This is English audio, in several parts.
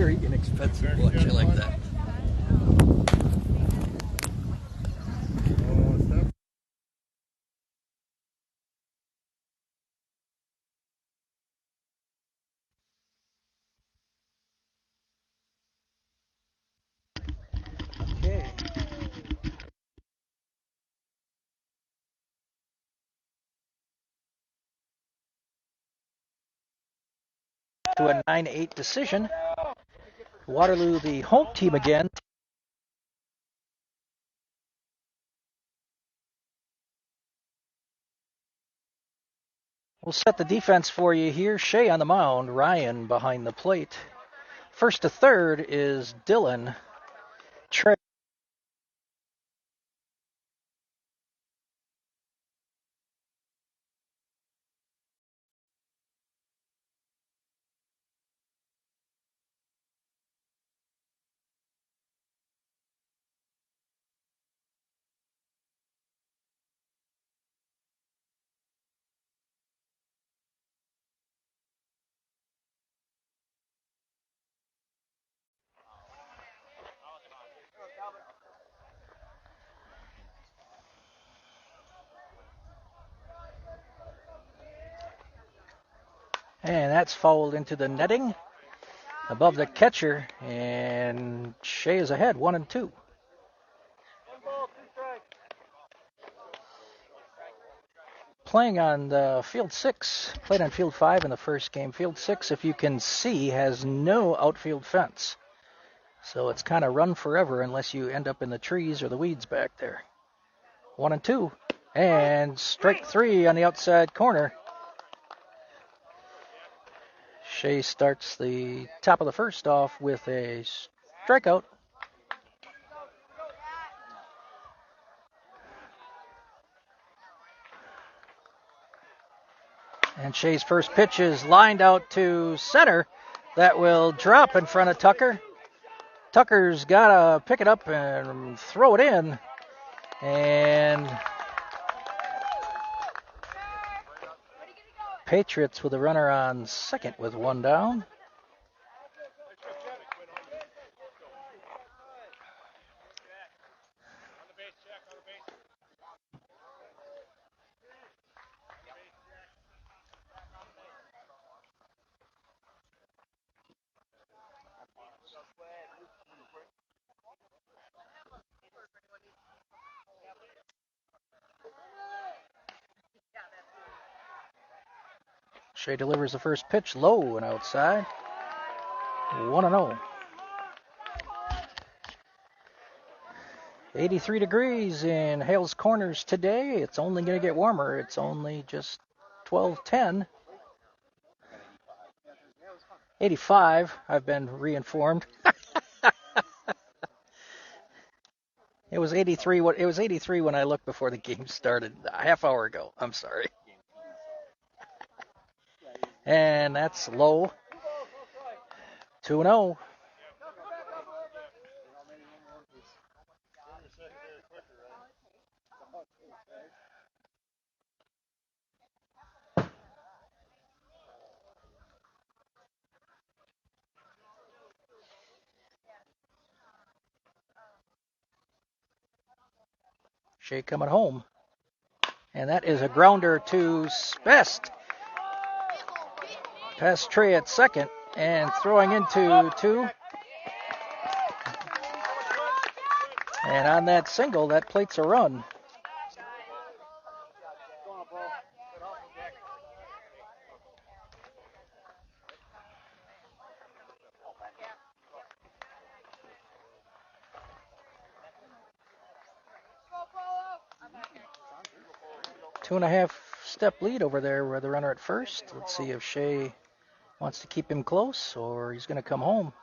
very inexpensive watch. I like that. Okay. To a 9-8 decision. Waterloo, the home team again. We'll set the defense for you here. Shea on the mound, Ryan behind the plate. First to third is Dylan. Trey. And that's fouled into the netting above the catcher, and Shea is ahead, 1-2. Playing on the field 6, played on field 5 in the first game. Field 6, if you can see, has no outfield fence. So it's kind of run forever unless you end up in the trees or the weeds back there. 1-2. And strike 3 on the outside corner. Shea starts the top of the first off with a strikeout. And Shea's first pitch is lined out to center. That will drop in front of Tucker. Tucker's got to pick it up and throw it in. And Patriots with a runner on second with one down. Shea delivers the first pitch low and outside. 1-0. 83 degrees in Hales Corners today. It's only going to get warmer. It's only just 12:10. 85, I've been reinformed. It was 83. It was 83 when I looked before the game started a half hour ago. I'm sorry. And that's low. 2-0. Shea coming home. And that is a grounder to Best. Past Trey at second and throwing into 2. And on that single, that plates a run. Two and a half step lead over there with the runner at first. Let's see if Shea wants to keep him close or he's going to come home.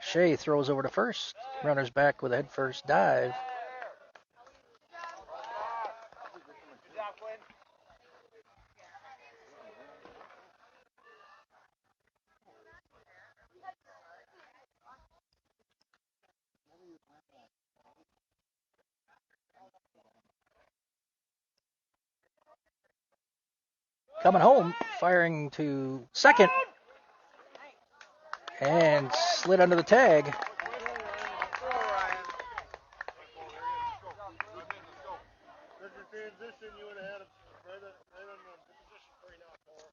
Shea throws over to first. Runner's back with a head first dive. Coming home, firing to second. And slid under the tag.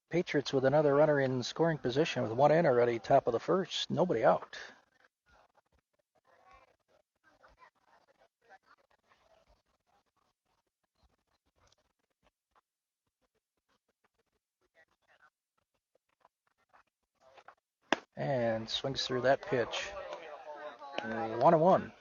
Patriots with another runner in scoring position with one in already, top of the first, nobody out. And swings through that pitch. 1-1.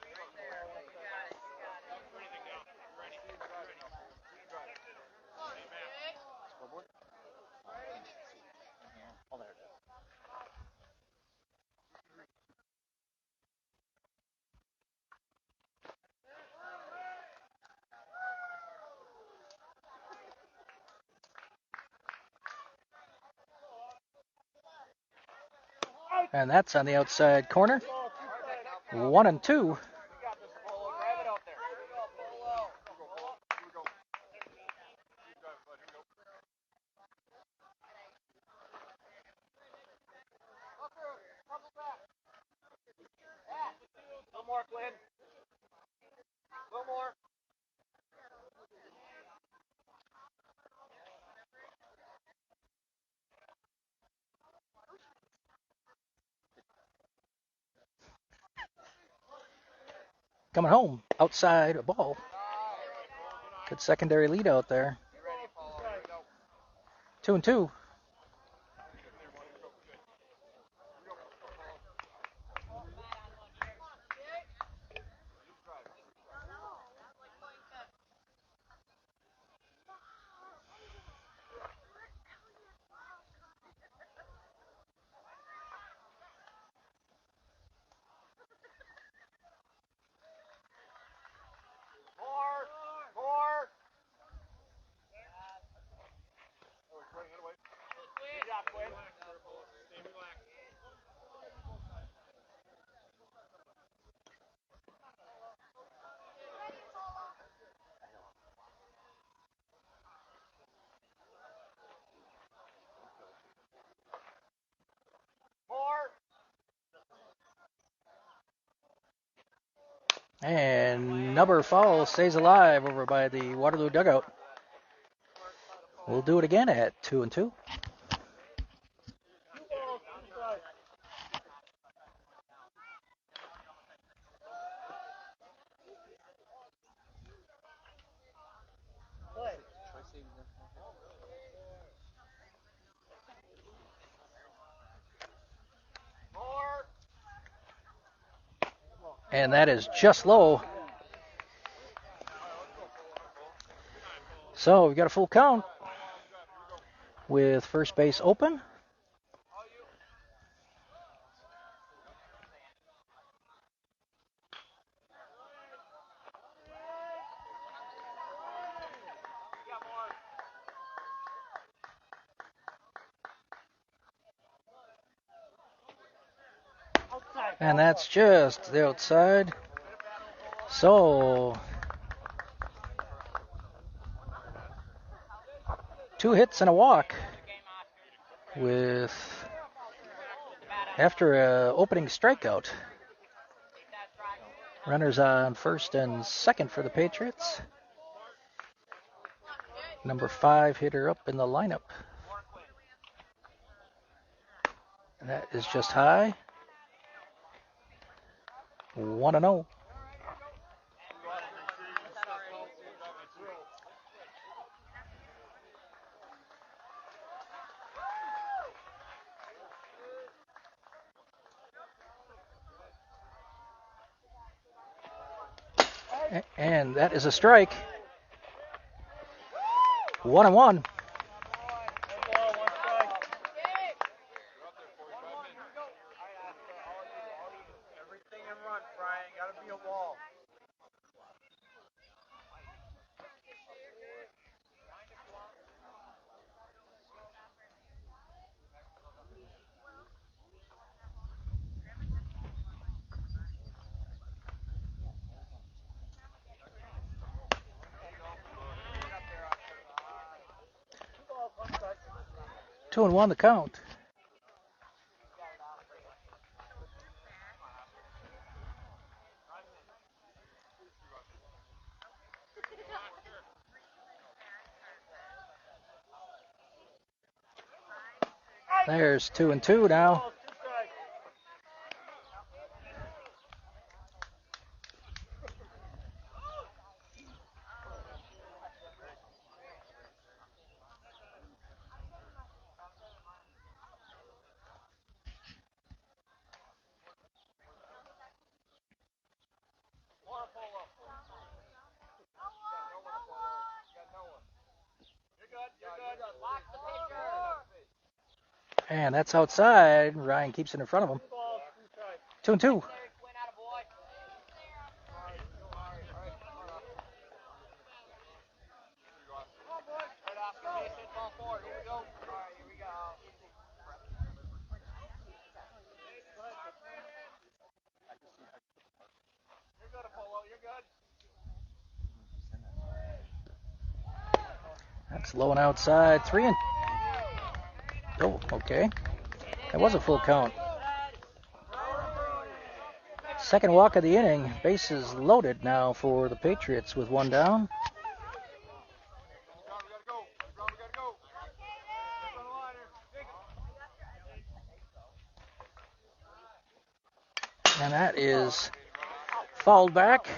And that's on the outside corner. 1-2. Coming home, outside a ball. Good secondary lead out there. 2-2. And number foul stays alive over by the Waterloo dugout. We'll do it again at 2-2. And that is just low. So we've got a full count with first base open. And that's just the outside. So 2 hits and a walk with after a opening strikeout. Runners on first and second for the Patriots. Number 5 hitter up in the lineup. And that is just high. 1-0. And that is a strike. 1-1. Two and one the count. There's 2-2 now. And that's outside. Ryan keeps it in front of him. 2-2. That's low and outside. 3 and... Oh, okay. That was a full count. Second walk of the inning. Bases loaded now for the Patriots with one down. And that is fouled back.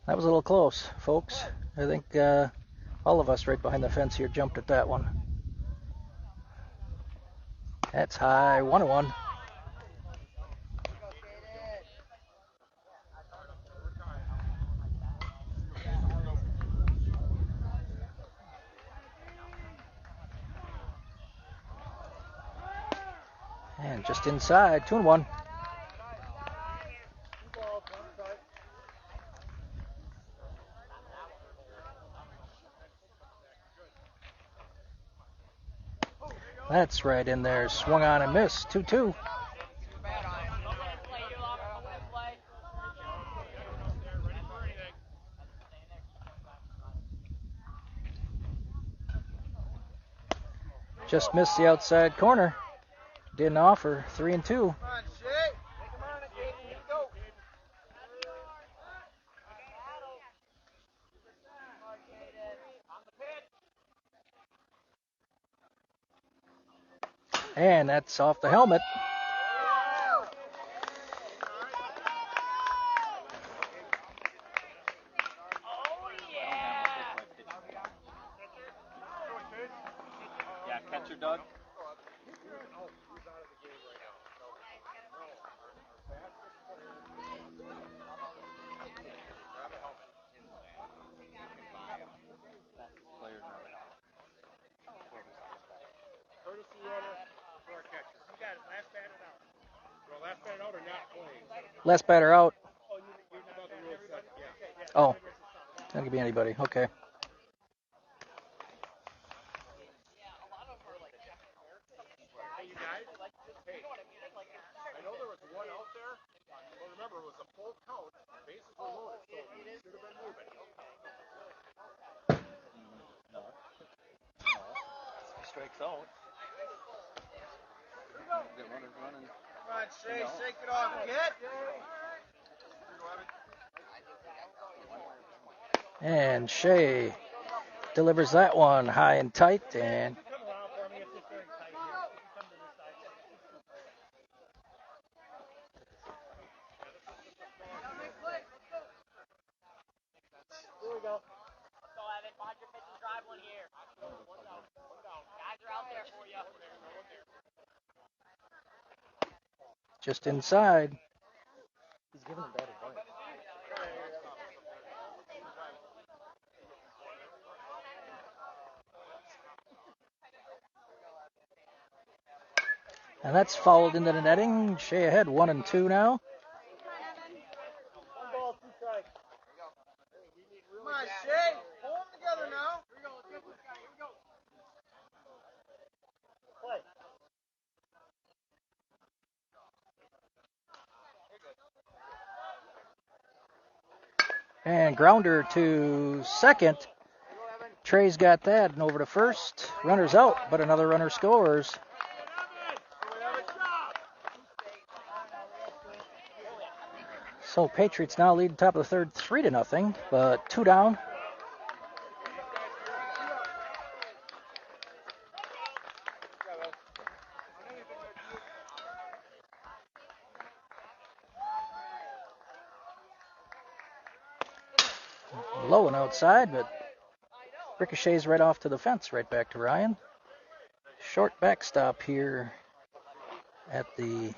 That was a little close, folks. I think all of us right behind the fence here jumped at that one. That's high, 1-1. And just inside, 2-1. That's right in there. Swung on and missed. 2-2. Just missed the outside corner. Didn't offer. 3-2. And that's off the helmet. Yeah, catcher Doug. Last batter out. Oh, that could be anybody. Okay. I know there was one out there, but remember, it was a full count. Bases were loaded, so it should have been moving. No. Strikes out. Get runners running. Come on, Shay, shake it off, kid. And Shea delivers that one high and tight. And just inside. He's giving him bad advice. And that's fouled into the netting. Shea ahead, 1-2 now. One ball, 2 strikes. Come on, Shay, pull them together now. Here we go. Play. And grounder to second. Trey's got that, and over to first. Runner's out, but another runner scores. So Patriots now lead top of the third 3-0, but 2 down. Low and outside, but ricochets right off to the fence, right back to Ryan. Short backstop here at the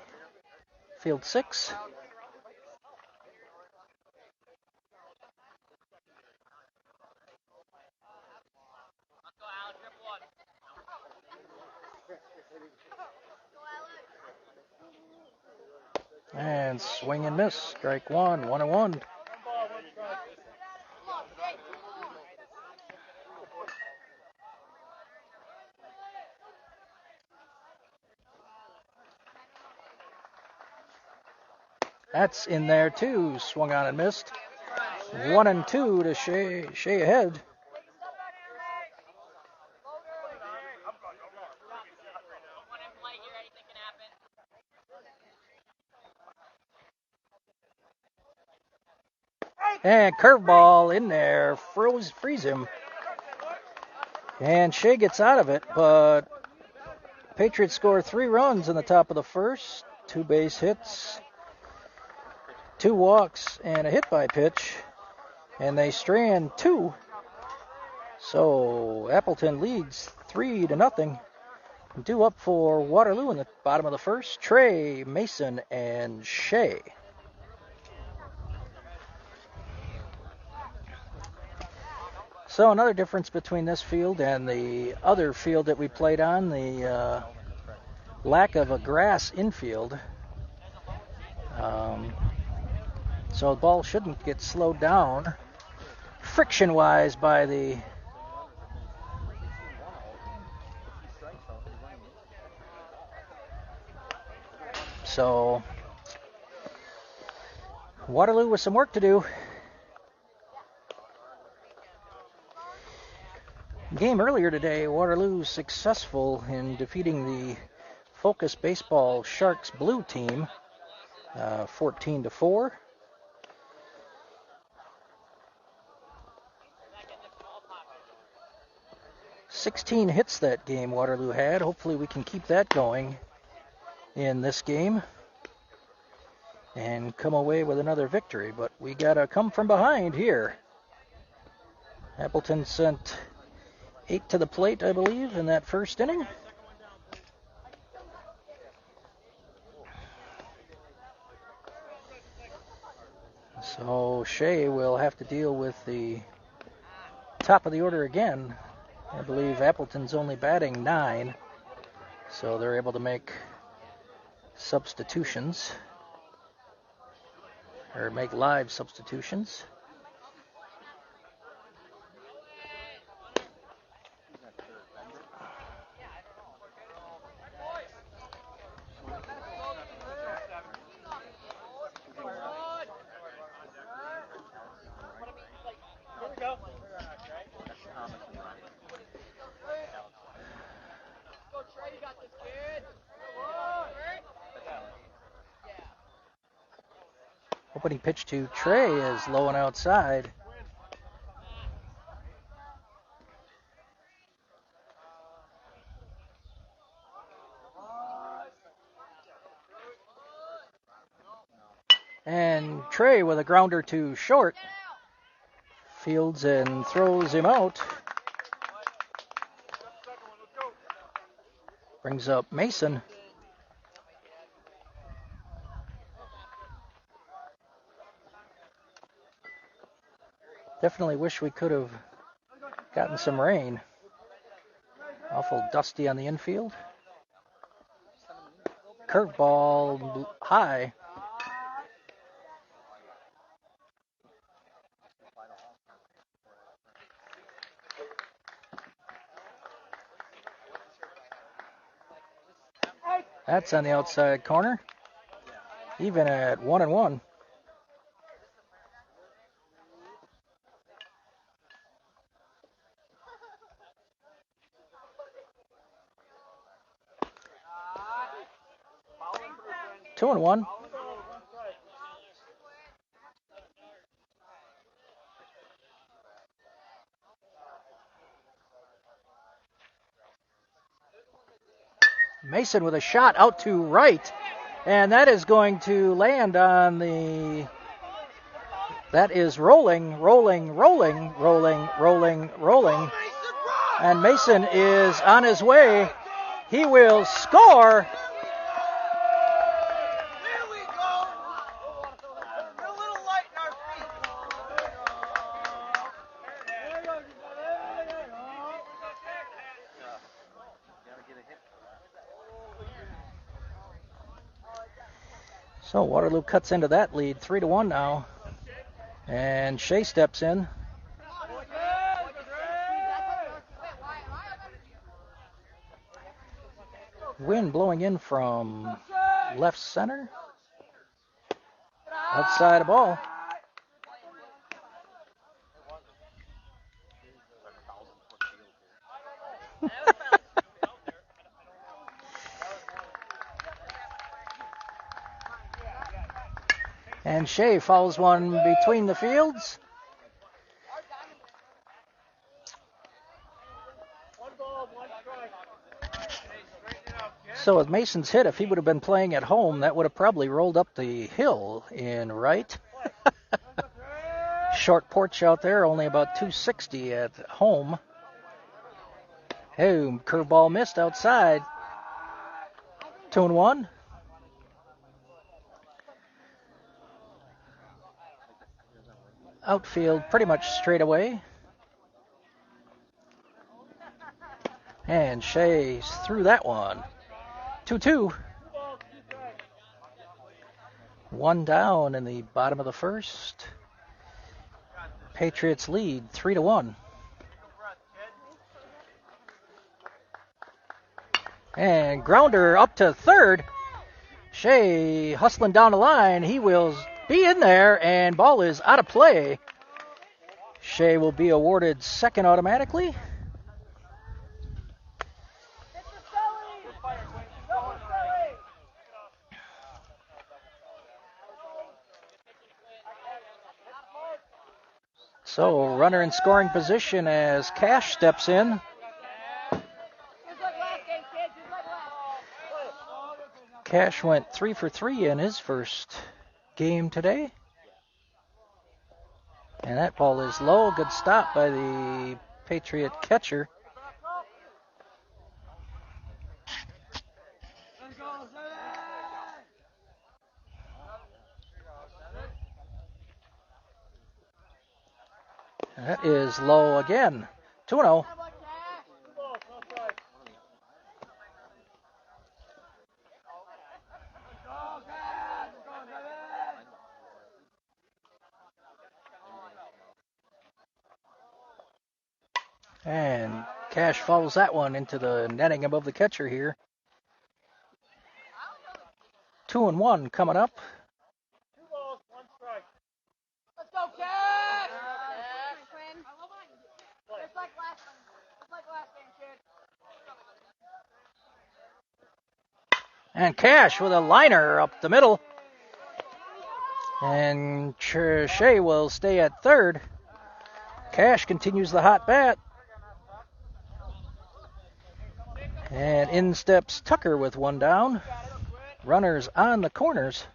field 6. And swing and miss. Strike one, 1-1. That's in there too. Swung on and missed. 1-2 to Shea. Shea ahead. And curveball in there. Freeze him. And Shea gets out of it, but Patriots score 3 runs in the top of the first. 2 base hits, 2 walks, and a hit by pitch. And they strand 2. So Appleton leads 3-0. Due up for Waterloo in the bottom of the first. Trey, Mason, and Shea. So another difference between this field and the other field that we played on, the lack of a grass infield. So the ball shouldn't get slowed down friction-wise by the so Waterloo with some work to do. Game earlier today, Waterloo successful in defeating the Focus Baseball Sharks blue team 14-4. "16 hits that game Waterloo had. Hopefully we can keep that going in this game and come away with another victory. But we got to come from behind here. Appleton sent 8 to the plate, I believe, in that first inning. So Shea will have to deal with the top of the order again. I believe Appleton's only batting 9, so they're able to make substitutions, or make live substitutions. Opening pitch to Trey is low and outside. And Trey with a grounder to short. Fields and throws him out. Brings up Mason. Definitely wish we could have gotten some rain. Awful dusty on the infield. Curveball high. That's on the outside corner. Even at 1-1. Two and 1. Mason with a shot out to right. And that is going to land on the... That is rolling. And Mason is on his way. He will score. So Waterloo cuts into that lead, 3-1 now. And Shea steps in. Wind blowing in from left center. Outside the ball. And Shea fouls one between the fields. So with Mason's hit, if he would have been playing at home, that would have probably rolled up the hill in right. Short porch out there, only about 260 at home. Hey, curveball missed outside. 2-1. Outfield pretty much straight away. And Shea's threw that one. 2-2. One down in the bottom of the first. Patriots lead 3-1. And grounder up to third. Shea hustling down the line. He will be in there, and ball is out of play. Shea will be awarded second automatically. So runner in scoring position as Cash steps in. Cash went 3 for 3 in his first game today. And that ball is low. Good stop by the Patriot catcher. That is low again. 2-0. And Cash follows that one into the netting above the catcher here. 2-1 coming up. 2 balls, 1 strike. Let's go, Cash! Just like last game, kid. And Cash with a liner up the middle. And Shea will stay at third. Cash continues the hot bat. And in steps Tucker with one down. Runners on the corners.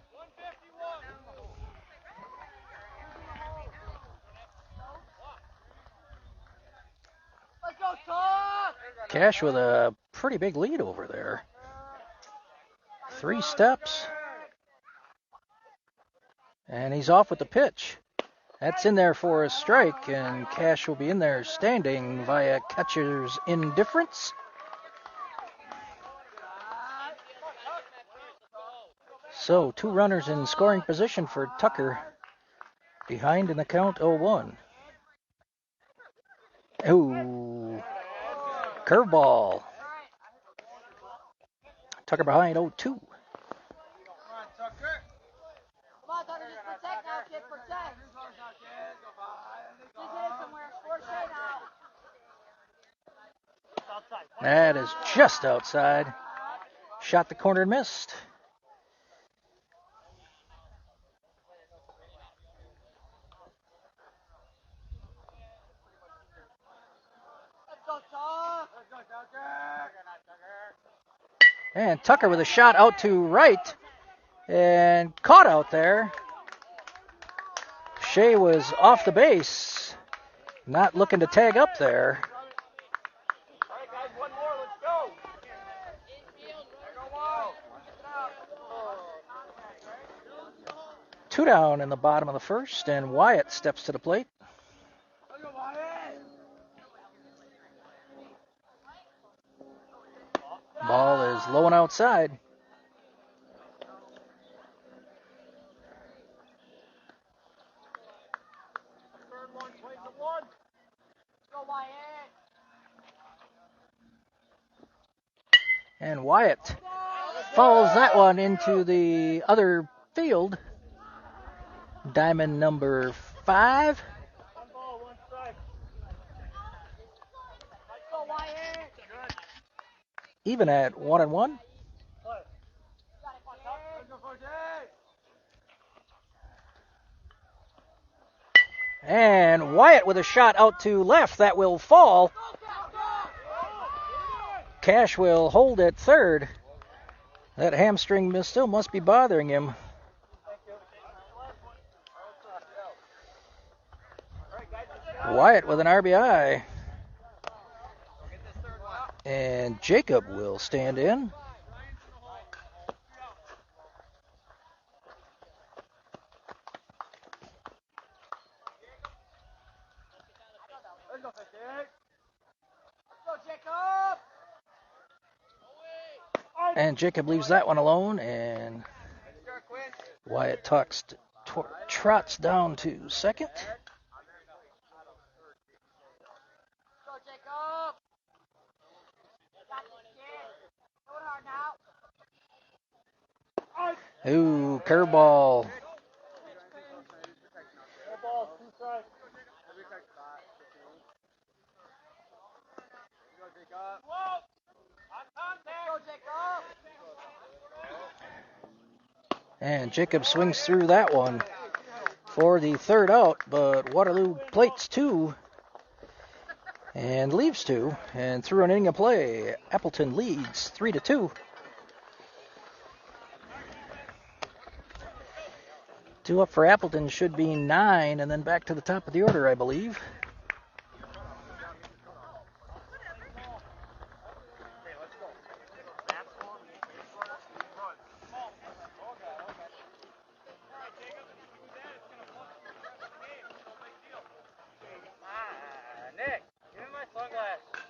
Cash with a pretty big lead over there. 3 steps. And he's off with the pitch. That's in there for a strike, and Cash will be in there standing via catcher's indifference. So 2 runners in scoring position for Tucker. Behind in the count 0-1. Ooh. Curveball. Tucker behind 0-2. Come on, Tucker, just protect now, kid, protect. Just hit it somewhere. Score straight now. That is just outside. Shot the corner and missed. And Tucker with a shot out to right and caught out there. Shea was off the base, not looking to tag up there. All right, guys, one more. Let's go. Two down in the bottom of the first, and Wyatt steps to the plate. Ball is low and outside. Third one, play the one. Go, Wyatt. And Wyatt fouls that one into the other field. Diamond number 5. One ball, one strike. Go, Wyatt. Even at 1-1. Play. And Wyatt with a shot out to left that will fall. Cash will hold at third. That hamstring still must be bothering him. Wyatt with an RBI. And Jacob will stand in. Go, Jacob. And Jacob leaves that one alone, and Wyatt trots down to second. Go, Jacob. Got this, kid. Going hard now. Ooh, curveball. One ball, two strikes. Go, Jacob. And Jacob swings through that one for the third out, but Waterloo plates 2 and leaves 2, and through an inning of play, Appleton leads 3-2. 2 up for Appleton should be 9, and then back to the top of the order, I believe. Nick, give me my sunglasses.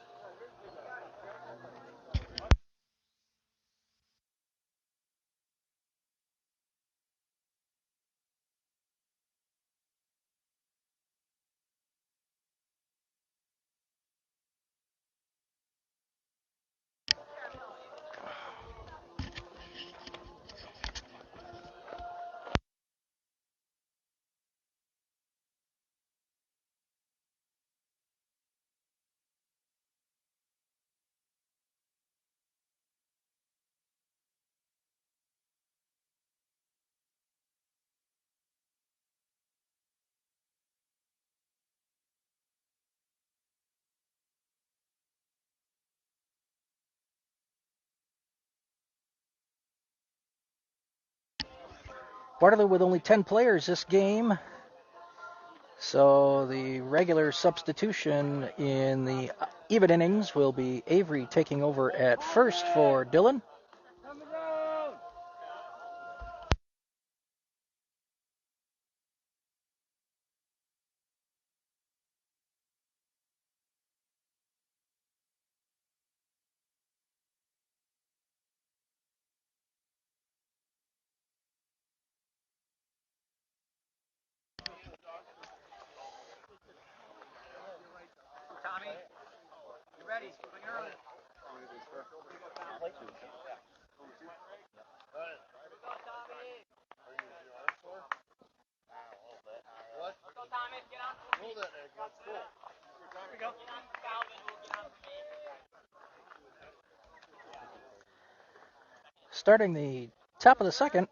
Waterloo with only 10 players this game. So the regular substitution in the even innings will be Avery taking over at first for Dylan. Tommy, you ready? Bring it early. Starting the top of the second.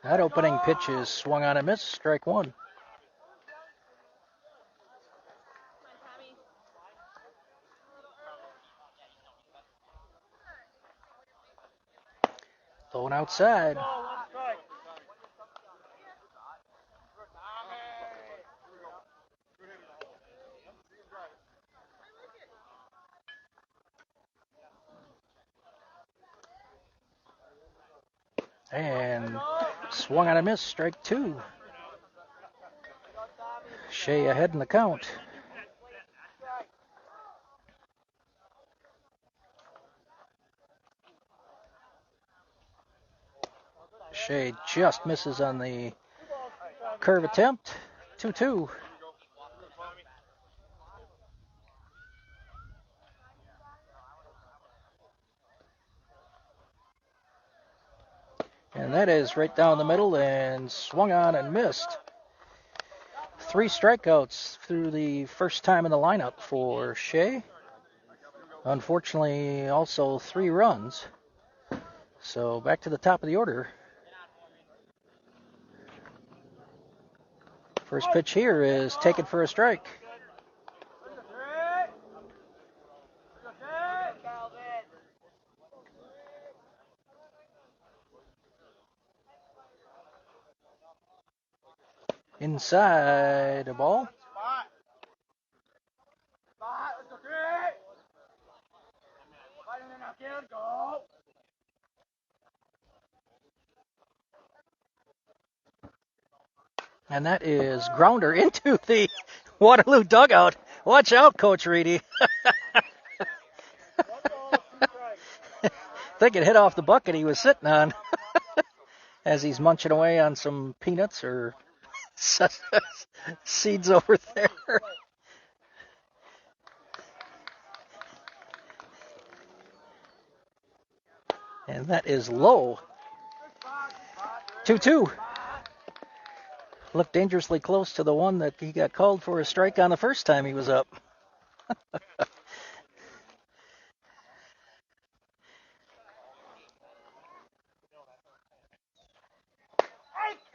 That opening pitch is swung on and missed, strike 1. Throwing outside. And swung on a miss, strike two. Shea ahead in the count. Shea just misses on the curve attempt. 2-2. And that is right down the middle and swung on and missed. 3 strikeouts through the first time in the lineup for Shea. Unfortunately, also 3 runs. So back to the top of the order. First pitch here is taken for a strike. Inside a ball. And that is grounder into the Waterloo dugout. Watch out, Coach Reedy. I think it hit off the bucket he was sitting on as he's munching away on some peanuts or seeds over there. And that is low. 2-2. Looked dangerously close to the one that he got called for a strike on the first time he was up.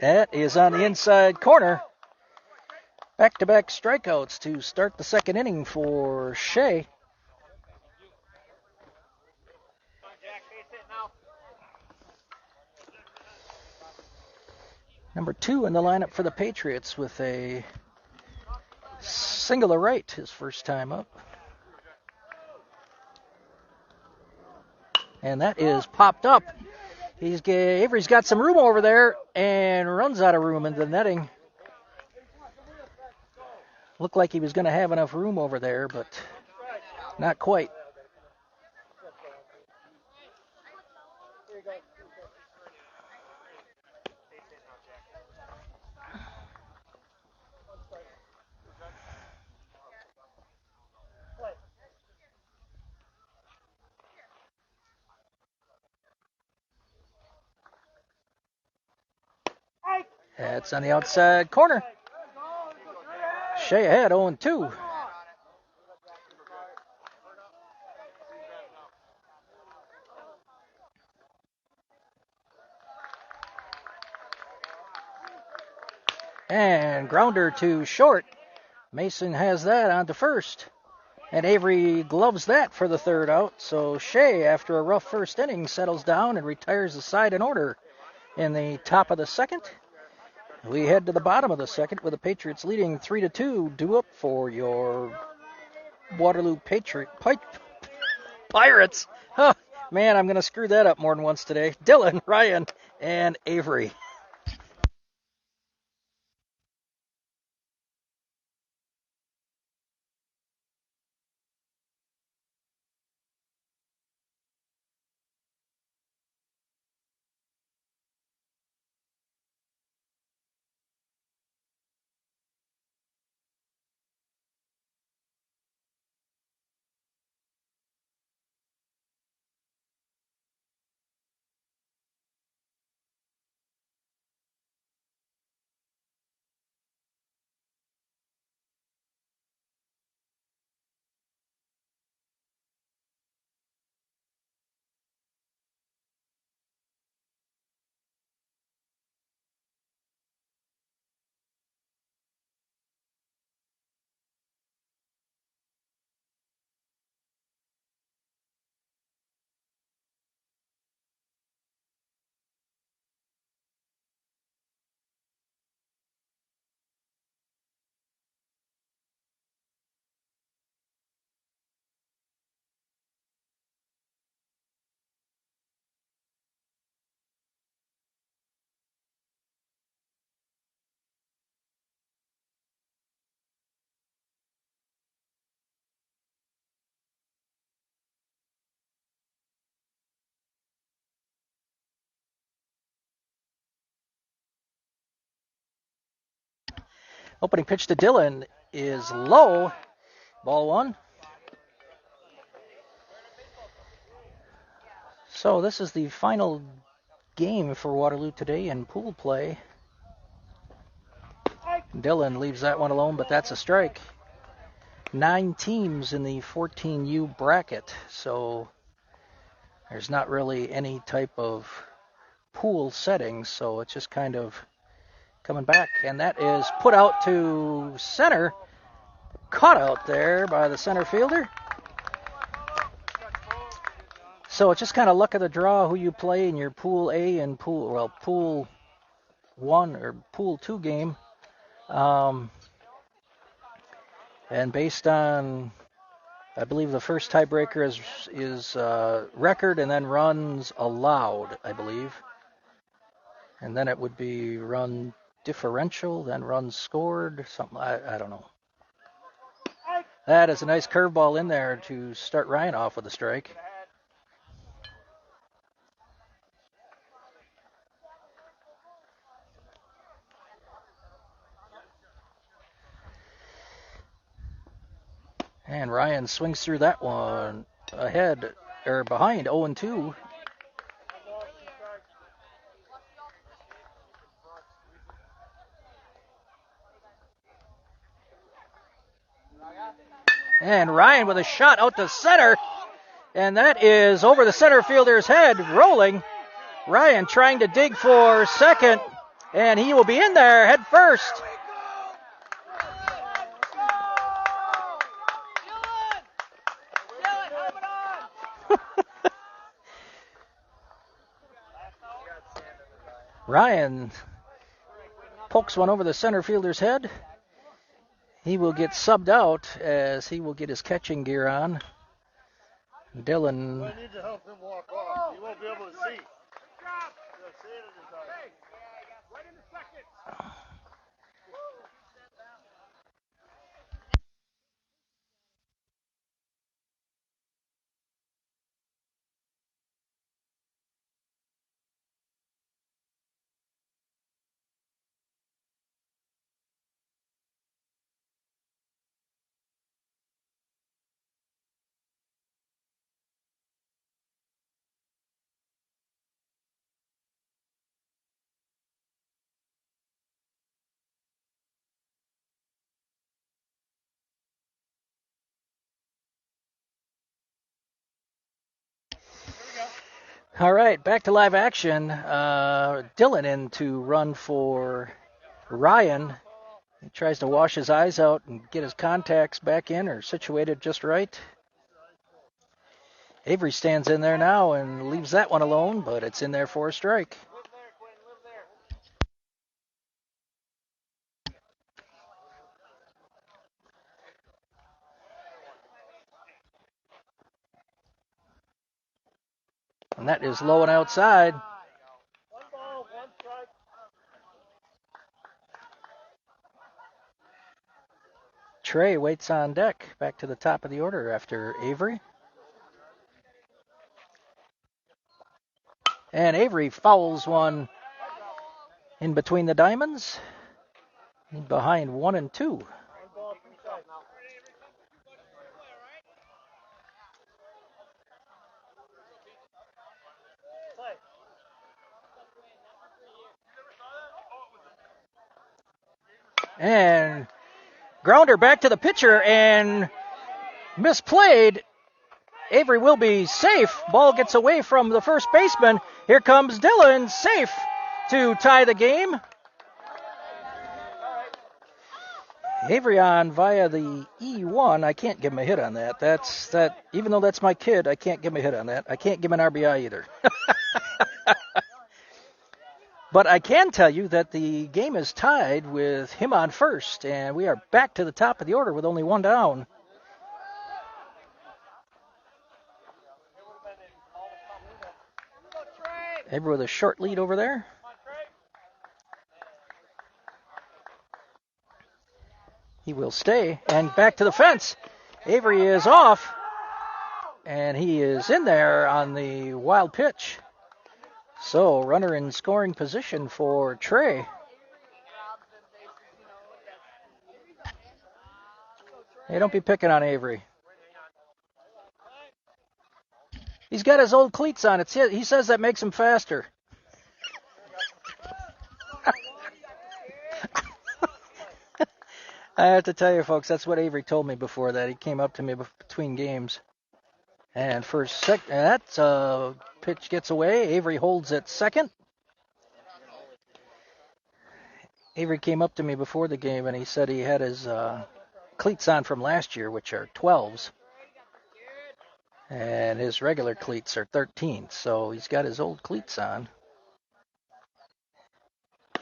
That is on the inside corner. Back-to-back strikeouts to start the second inning for Shea. Number 2 in the lineup for the Patriots with a single to right his first time up. And that is popped up. Avery's got some room over there and runs out of room in the netting. Looked like he was going to have enough room over there, but not quite. That's on the outside corner. Shea ahead, 0-2. And grounder to short. Mason has that on to first. And Avery gloves that for the third out. So Shea, after a rough first inning, settles down and retires the side in order in the top of the second. We head to the bottom of the second with the Patriots leading 3-2. Due up for your Waterloo Pirates. Oh, man, I'm going to screw that up more than once today. Dylan, Ryan, and Avery. Opening pitch to Dillon is low. Ball one. So this is the final game for Waterloo today in pool play. Dillon leaves that one alone, but that's a strike. 9 teams in the 14U bracket, so there's not really any type of pool settings, so it's just kind of coming back, and that is put out to center. Caught out there by the center fielder. So it's just kind of luck of the draw who you play in your Pool A and Pool 1 or Pool 2 game. And based on, I believe the first tiebreaker is record and then runs allowed, I believe. And then it would be run differential, then runs scored, something, I don't know. That is a nice curveball in there to start Ryan off with a strike. And Ryan swings through that one ahead, or behind 0-2. And Ryan with a shot out to center. And that is over the center fielder's head, rolling. Ryan trying to dig for second. And he will be in there head first. Ryan pokes one over the center fielder's head. He will get subbed out as he will get his catching gear on. Dillon. I need to help him walk off. He won't be able to see. All right, back to live action. Dillon in to run for Ryan. He tries to wash his eyes out and get his contacts back in or situated just right. Avery stands in there now and leaves that one alone, but it's in there for a strike. And that is low and outside. One ball, one strike. Trey waits on deck, back to the top of the order after Avery. And Avery fouls one in between the diamonds, behind 1-2. One ball, two strikes. And grounder back to the pitcher and misplayed. Avery will be safe. Ball gets away from the first baseman. Here comes Dillon, safe to tie the game. Avery on via the E1. I can't give him a hit on that. Even though that's my kid, I can't give him a hit on that. I can't give him an RBI either. But I can tell you that the game is tied with him on first, and we are back to the top of the order with only one down. Avery with a short lead over there. He will stay, and back to the fence. Avery is off, and he is in there on the wild pitch. So, runner in scoring position for Trey. Hey, don't be picking on Avery. He's got his old cleats on. He says that makes him faster. I have to tell you, folks, that's what Avery told me before that. He came up to me between games. And for that pitch gets away. Avery holds at second. Avery came up to me before the game, and he said he had his cleats on from last year, which are 12s. And his regular cleats are 13s. So he's got his old cleats on.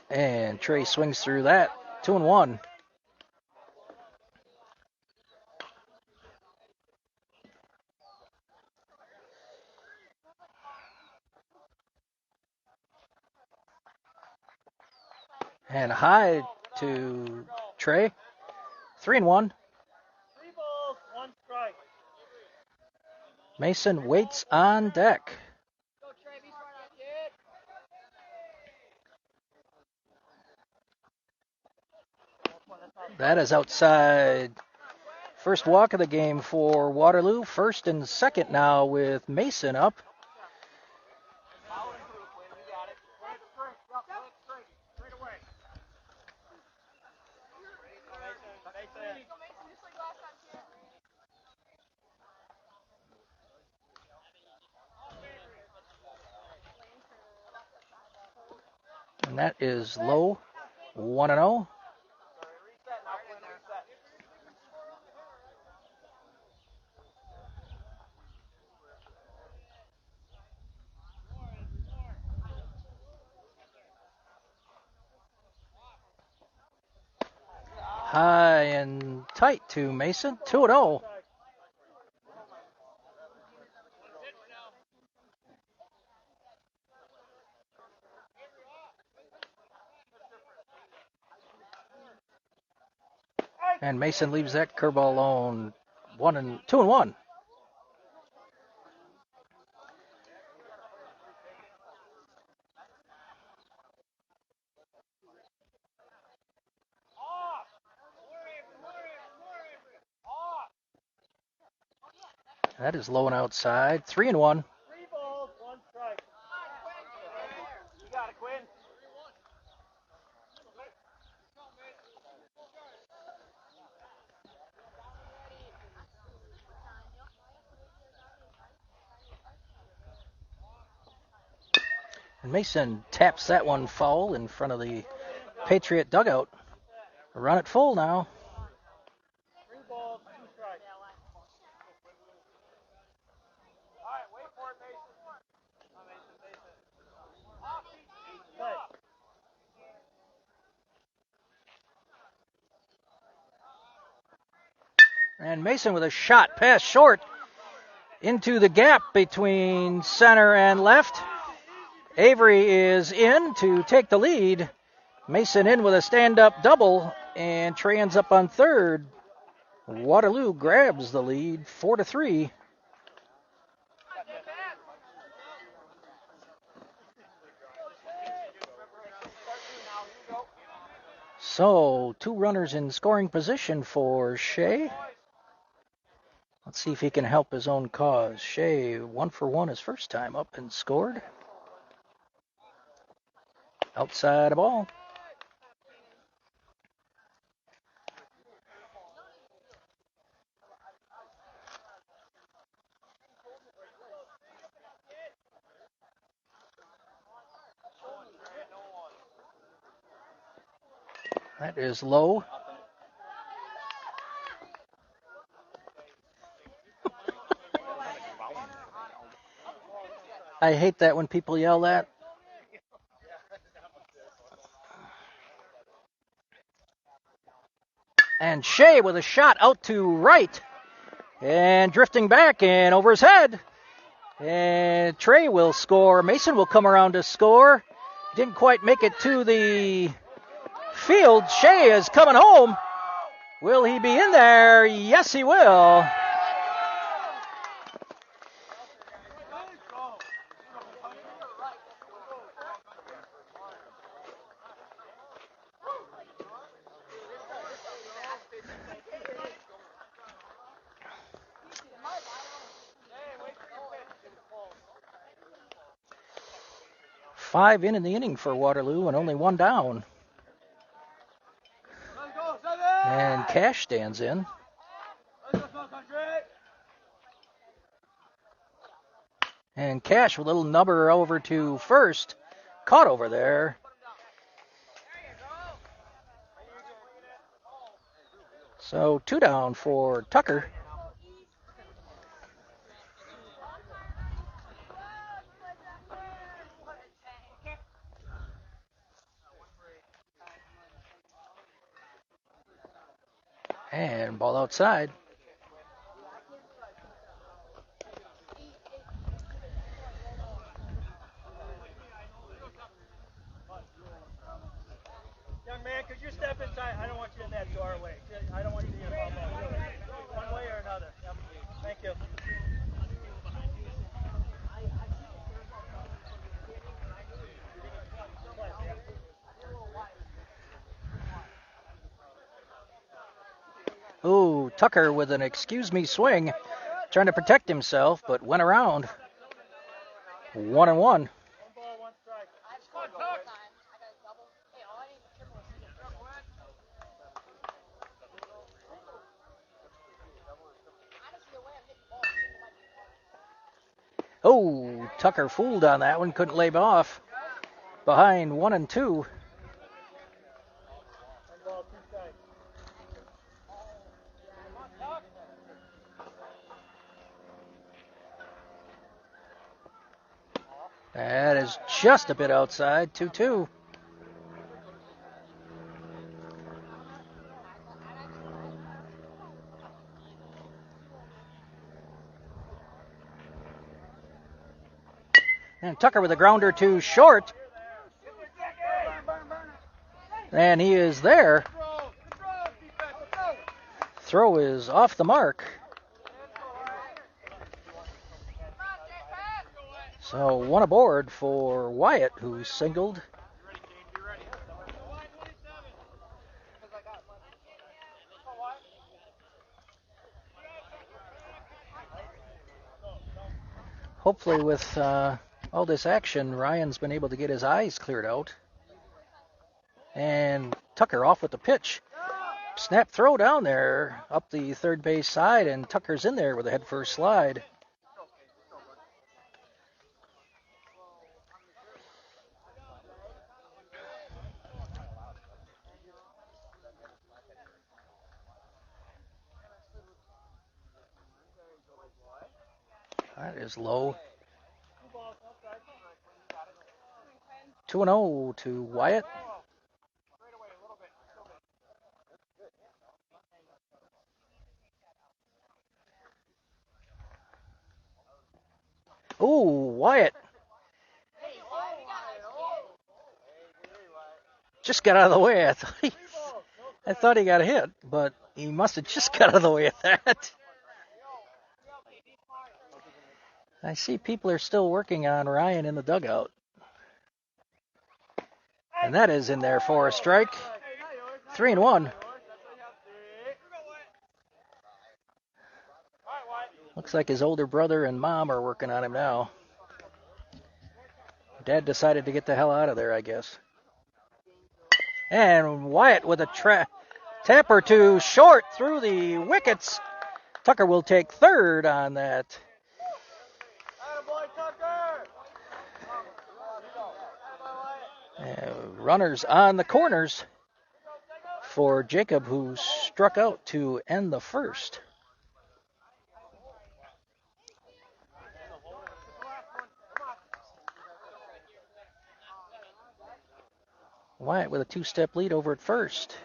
And Trey swings through that. 2-1. And high to Trey. 3-1. 3 balls, 1 strike. Mason waits on deck. Go, Trey. Be smart out, kid. That is outside. First walk of the game for Waterloo. First and second now with Mason up. Straight away. And that is low. 1-0. High and tight to Mason. 2-0. And Mason leaves that curveball alone. 2-1. That is low and outside. 3-1. 3 balls, 1 strike. You got it, Quinn. And Mason taps that one foul in front of the Patriot dugout. Run it full now. 3 balls, 2 strikes. All right, wait for it, Mason. Play. And Mason with a shot pass short into the gap between center and left. Avery is in to take the lead. Mason in with a stand-up double, and Trey ends up on third. Waterloo grabs the lead, 4-3. So, 2 runners in scoring position for Shea. Let's see if he can help his own cause. Shea, 1 for 1 his first time up and scored. Outside a ball. That is low. I hate that when people yell that. And Shea with a shot out to right. And drifting back and over his head. And Trey will score. Mason will come around to score. Didn't quite make it to the field. Shea is coming home. Will he be in there? Yes, he will. 5 in the inning for Waterloo and only 1 down. And Cash stands in. And Cash with a little nubber over to first. Caught over there. So 2 down for Tucker. And ball outside. Young man, could you step inside? I don't want you in that doorway. I don't want you to get involved one way or another. Yep. Thank you. Ooh, Tucker with an excuse me swing, trying to protect himself, but went around. 1-1. One ball, one strike. Oh, Tucker fooled on that one, couldn't lay off. Behind 1-2. One ball, two strikes. That is just a bit outside. 2-2. And Tucker with a grounder to short. And he is there. Throw is off the mark. So 1 aboard for Wyatt, who singled. Hopefully with all this action, Ryan's been able to get his eyes cleared out. And Tucker off with the pitch. Snap throw down there up the third base side, and Tucker's in there with a head first slide. That is low. 2-0 to Wyatt. Oh, Wyatt. Just got out of the way. I thought he got a hit, but he must have just got out of the way of that. I see people are still working on Ryan in the dugout. And that is in there for a strike. 3-1. Looks like his older brother and mom are working on him now. Dad decided to get the hell out of there, I guess. And Wyatt with a tapper to short through the wickets. Tucker will take third on that. Runners on the corners for Jacob, who struck out to end the first. Wyatt with a 2-step lead over at first.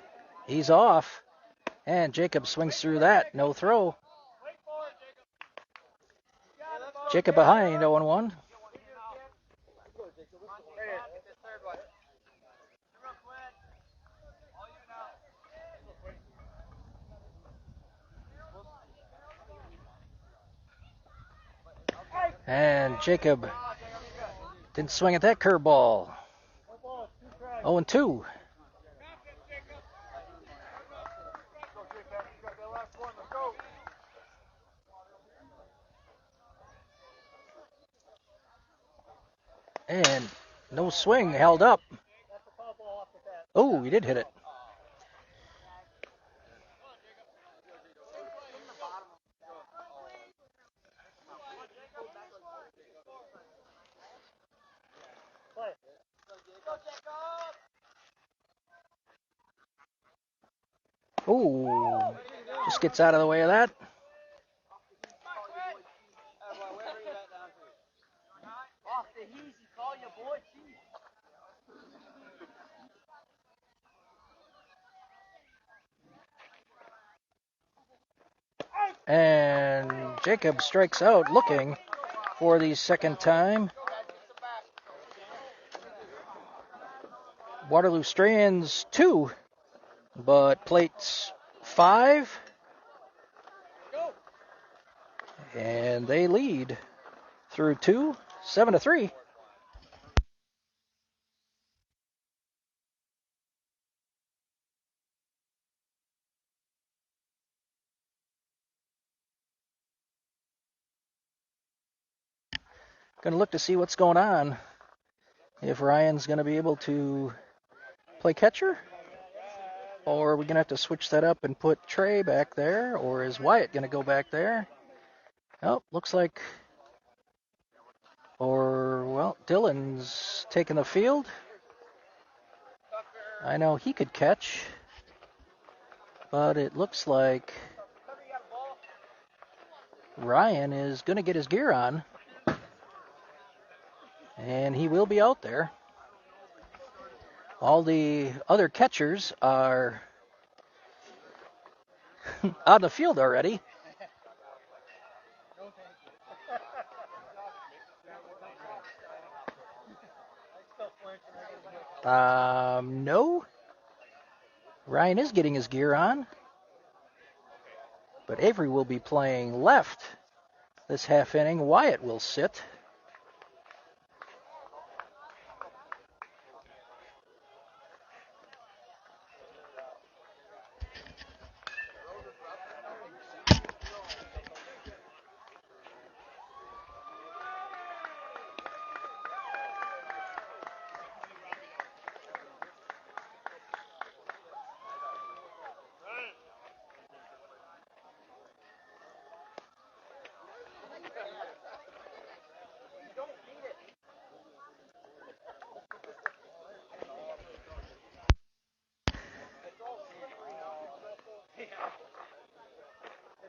He's off, and Jacob swings through that. No throw. Jacob behind 0-1. And Jacob didn't swing at that curveball. 0-2. And No swing, held up. That's a foul ball off the bat. Oh, he did hit it. Play. Oh, just gets out of the way of that. Off the heezy, call your boy Chief. And Jacob strikes out looking for the second time. Waterloo strands 2, but plates 5. And they lead through 2, 7-3. Going to look to see what's going on. If Ryan's going to be able to play catcher, or are we going to have to switch that up and put Trey back there, or is Wyatt going to go back there? Oh, looks like, Dylan's taking the field. I know he could catch, but it looks like Ryan is going to get his gear on, and he will be out there. All the other catchers are on the field already. No. Ryan is getting his gear on, but Avery will be playing left this half inning. Wyatt will sit.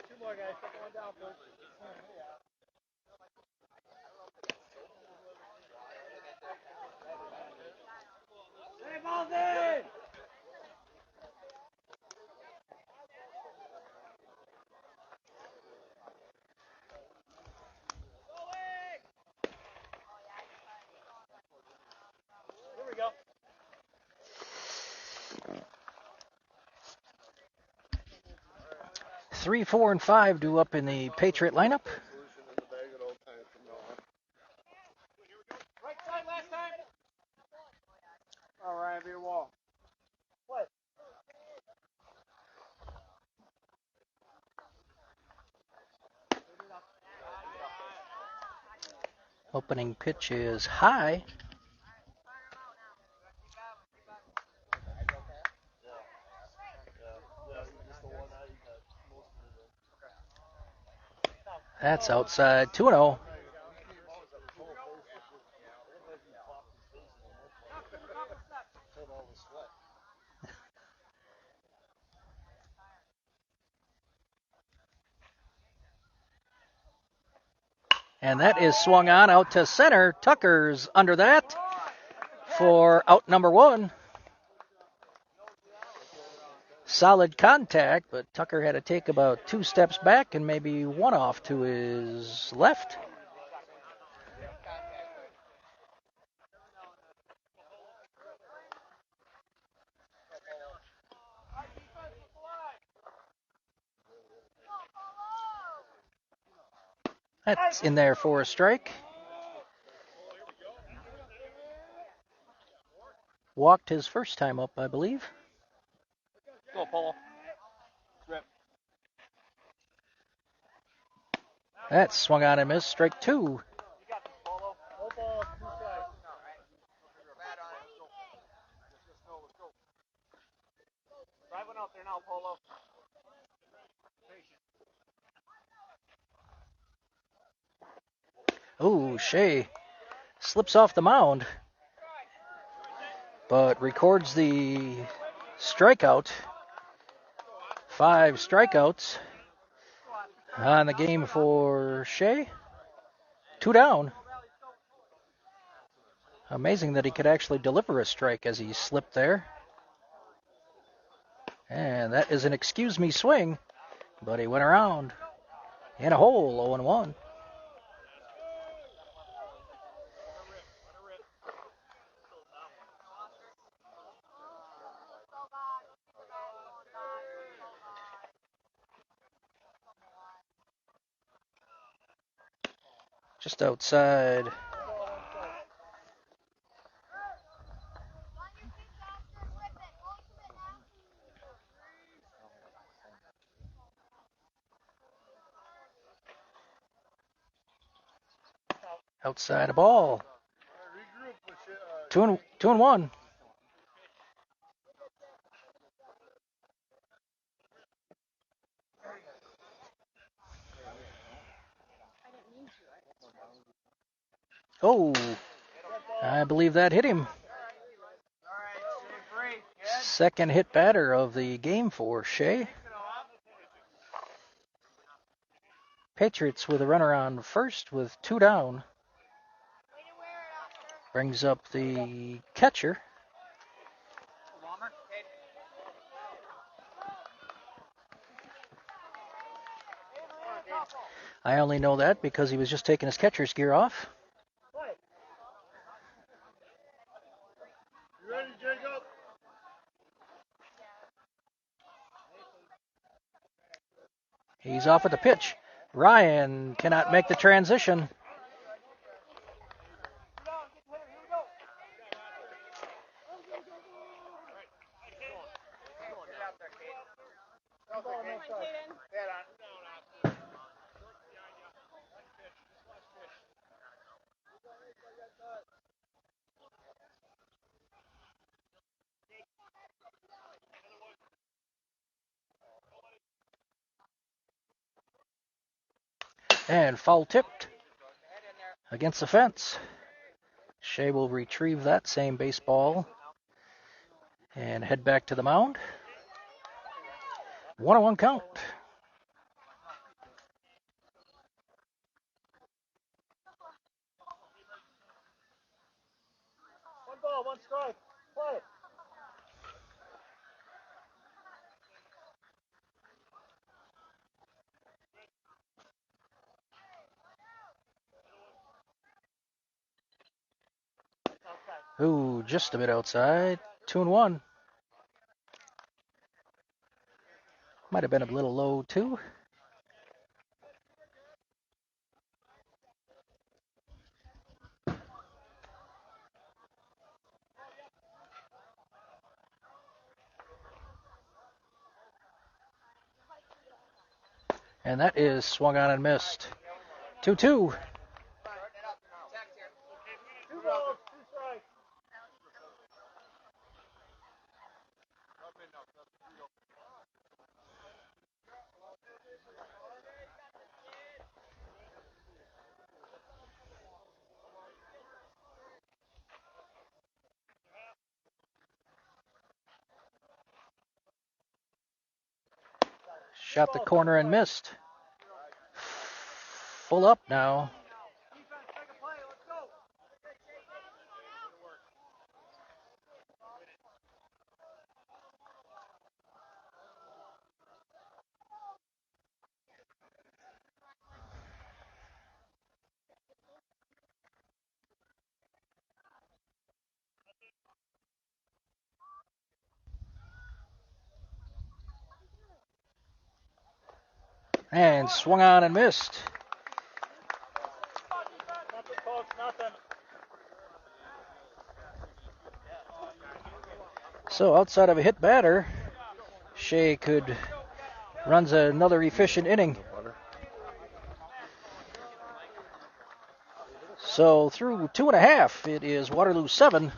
Two more guys. Take one down, please. Hey, Baldy! Here we go. 3, 4, and 5 due up in the Patriot lineup. Right side last time. All right, be a wall. What? Opening pitch is high. That's outside. 2-0. And that is swung on out to center. Tucker's under that for out number 1. Solid contact, but Tucker had to take about 2 steps back and maybe 1 off to his left. That's in there for a strike. Walked his first time up, I believe. Go, Polo. Rip. That's swung on and missed. Strike 2. You got this, Polo. No ball, two strikes. Oh, Shea slips off the mound, but records the strikeout. 5 strikeouts on the game for Shea. 2 down. Amazing that he could actually deliver a strike as he slipped there. And that is an excuse me swing, but he went around in a hole, 0-1. Just outside. Outside a ball. 2-1. Oh, I believe that hit him. Second hit batter of the game for Shea. Patriots with a runner on first with 2 down. Brings up the catcher. I only know that because he was just taking his catcher's gear off. You ready, Jacob? He's off at the pitch. Ryan cannot make the transition. And foul tipped against the fence. Shea will retrieve that same baseball and head back to the mound. 1-1 count. One ball, one strike. Play. Ooh, just a bit outside. 2-1. Might have been a little low, too. And that is swung on and missed. 2-2. Two balls, two strikes. Shot the corner and missed. Full up now. And swung on and missed. Nothing, folks, nothing. So outside of a hit batter, Shea runs another efficient inning. So through 2.5, it is Waterloo 7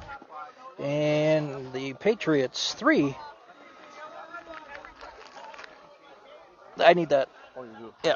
and the Patriots 3. I need that. Oh, you do? Yeah.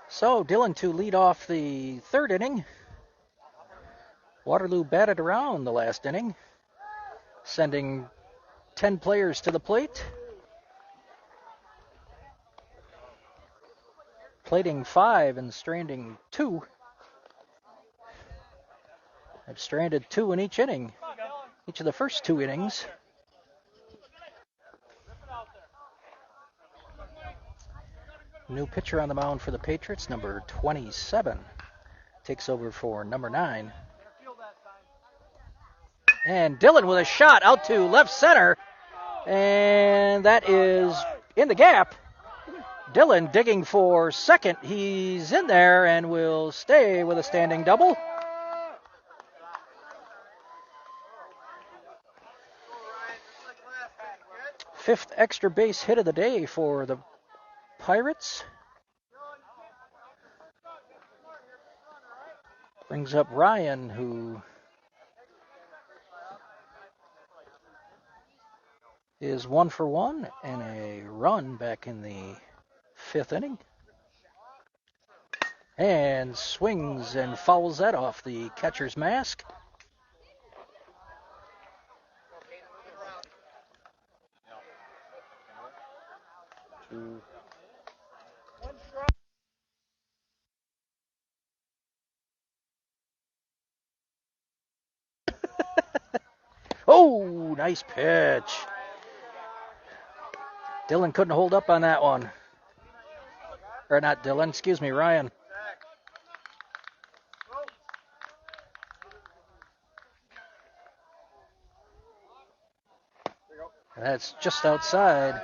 So Dylan to lead off the third inning. Waterloo batted around the last inning, sending 10 players to the plate. Plating 5 and stranding 2. I've stranded 2 in each inning, each of the first 2 innings. New pitcher on the mound for the Patriots, number 27. Takes over for number 9. And Dylan with a shot out to left center. And that is in the gap. Dylan digging for second. He's in there and will stay with a standing double. Fifth extra base hit of the day for the Pirates. Brings up Ryan, who is 1 for 1 and a run back in the 5th inning. And swings and fouls that off the catcher's mask. Oh, nice pitch. Dylan couldn't hold up on that one. Or not Dylan, excuse me, Ryan. That's just outside.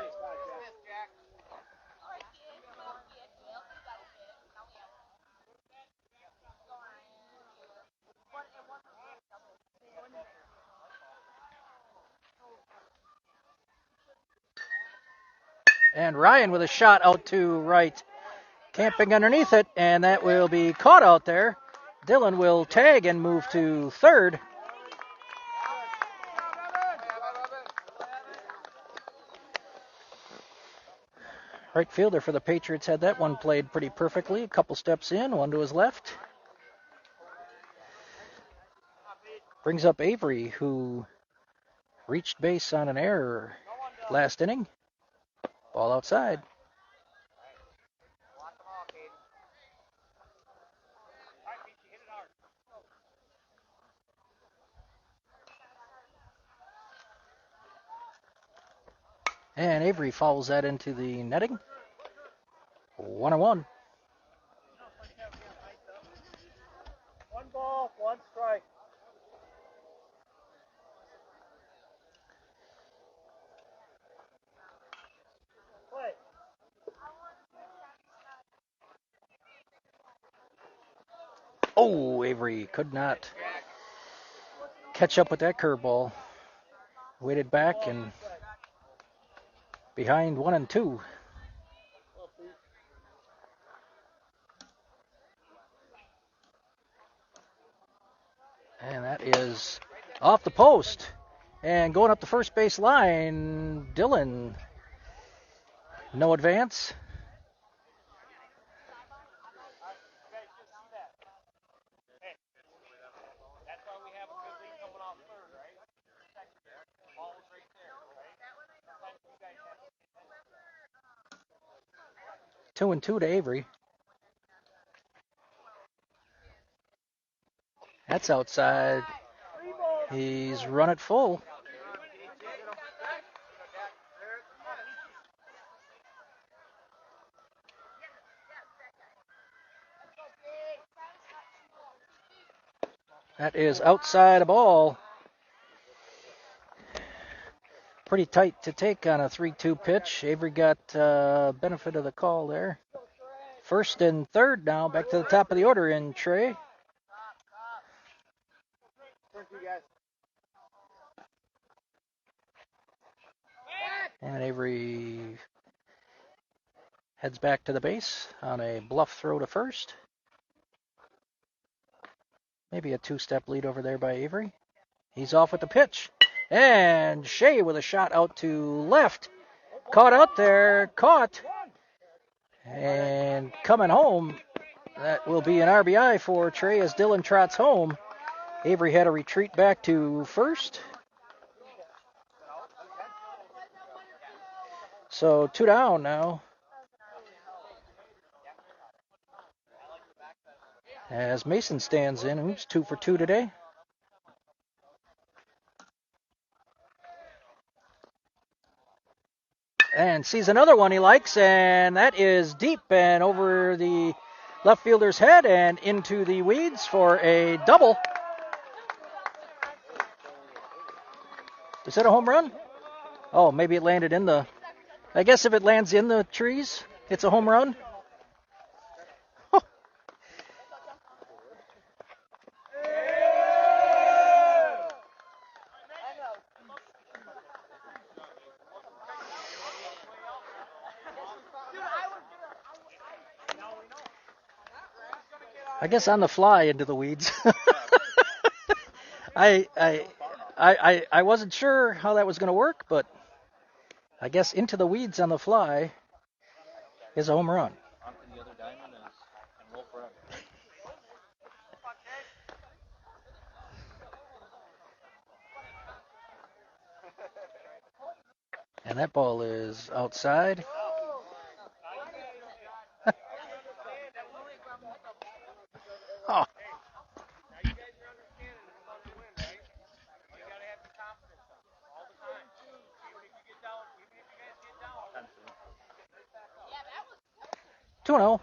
And Ryan with a shot out to right. Camping underneath it, and that will be caught out there. Dylan will tag and move to third. Right fielder for the Patriots had that one played pretty perfectly. A couple steps in, one to his left. Brings up Avery, who reached base on an error last inning. Ball outside. And Avery fouls that into the netting. 1-1. 1 ball, 1 strike. Play. Oh, Avery could not catch up with that curveball. Waited back and behind 1-2. And that is off the post. And going up the first base line, Dylan. No advance. That's why we have a good lead coming off third, right? Ball's right there, right? 2-2 to Avery. That's outside. He's run it full. That is outside a ball. Pretty tight to take on a 3-2 pitch. Avery got benefit of the call there. First and third now. Back to the top of the order in Trey. And Avery heads back to the base on a bluff throw to first. Maybe a two-step lead over there by Avery. He's off with the pitch. And Shea with a shot out to left. Caught out there. Caught. And coming home. That will be an RBI for Trey as Dylan trots home. Avery had a retreat back to first. So 2 down now. As Mason stands in, who's 2 for 2 today. And sees another one he likes, and that is deep and over the left fielder's head and into the weeds for a double. Is that a home run? Oh, maybe it landed in the... I guess if it lands in the trees, it's a home run. I guess on the fly into the weeds. I wasn't sure how that was going to work, but I guess into the weeds on the fly is a home run. Onto the other diamond and roll forever. And that ball is outside. Oh. Two 2-0.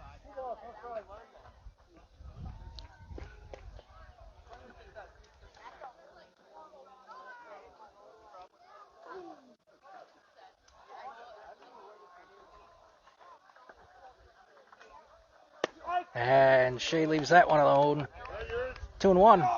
And Shea leaves that one alone. 2-1.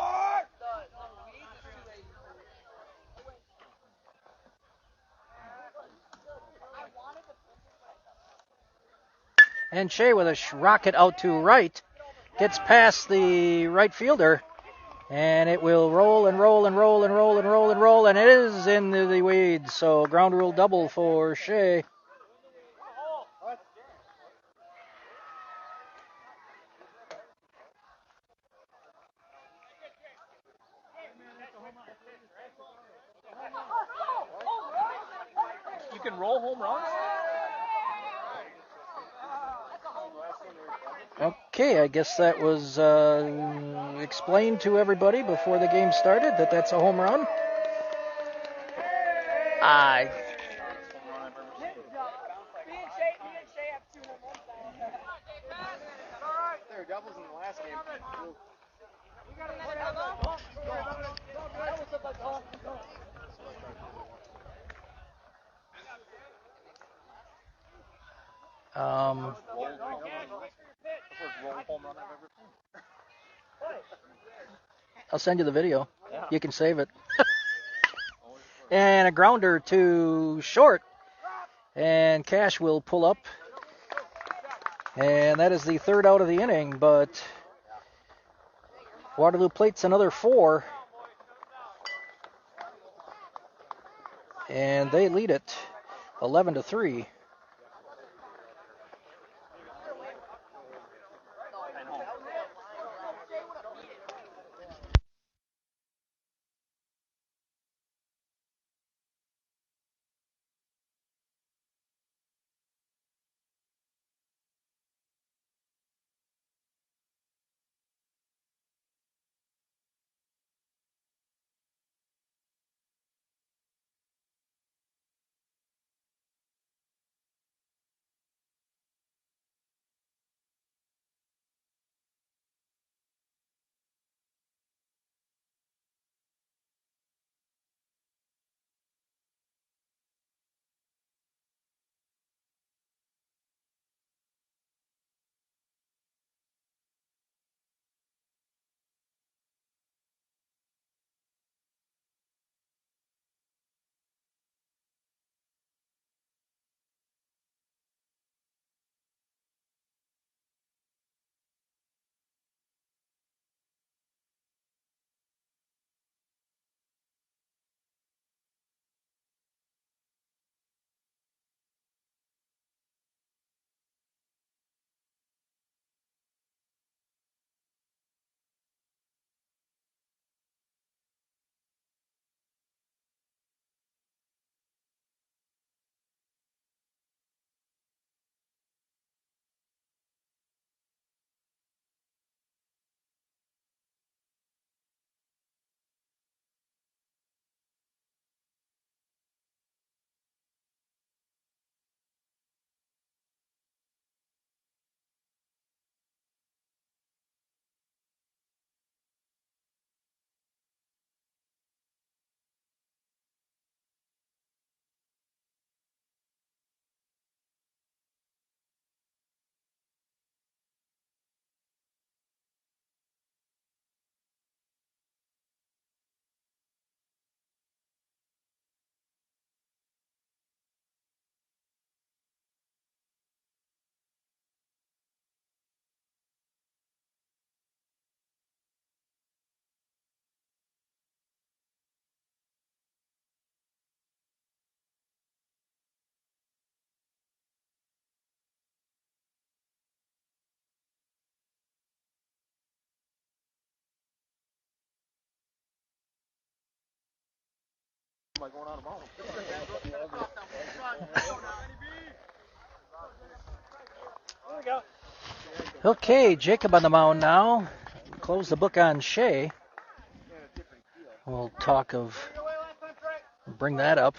And Shea with a rocket out to right. Gets past the right fielder. And it will roll and roll and roll and roll and roll and roll. And it is into the weeds. So ground rule double for Shea. You can roll home runs? Okay, I guess that was explained to everybody before the game started that that's a home run. Appleton in the last game. I'll send you the video. You can save it. And a grounder to short. And Cash will pull up. And that is the third out of the inning, but Waterloo plates another 4. And they lead it 11-3. Okay, Jacob on the mound now. Close the book on Shea. We'll talk of, bring that up.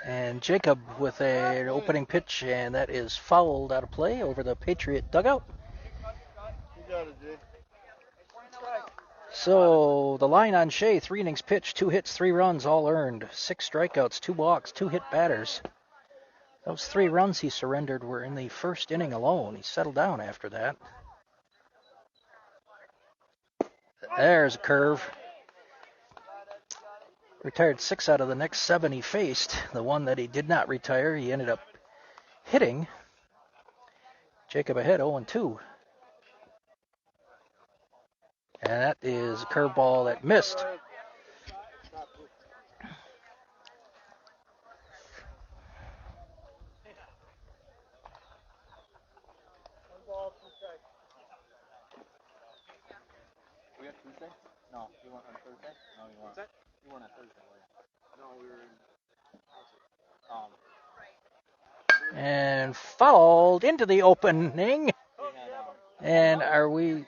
And Jacob with an opening pitch, and that is fouled out of play over the Patriot dugout. So the line on Shea, 3 innings pitched, 2 hits, 3 runs, all earned, 6 strikeouts, 2 walks, 2 hit batters. Those 3 runs he surrendered were in the first inning alone. He settled down after that. There's a curve. Retired 6 out of the next 7 he faced. The one that he did not retire, he ended up hitting. Jacob ahead 0-2. And that is a curveball that missed. We have Tuesday? No, you want on Thursday? No, you want. You want on Thursday? No, we were in. And fouled into the opening. And are we...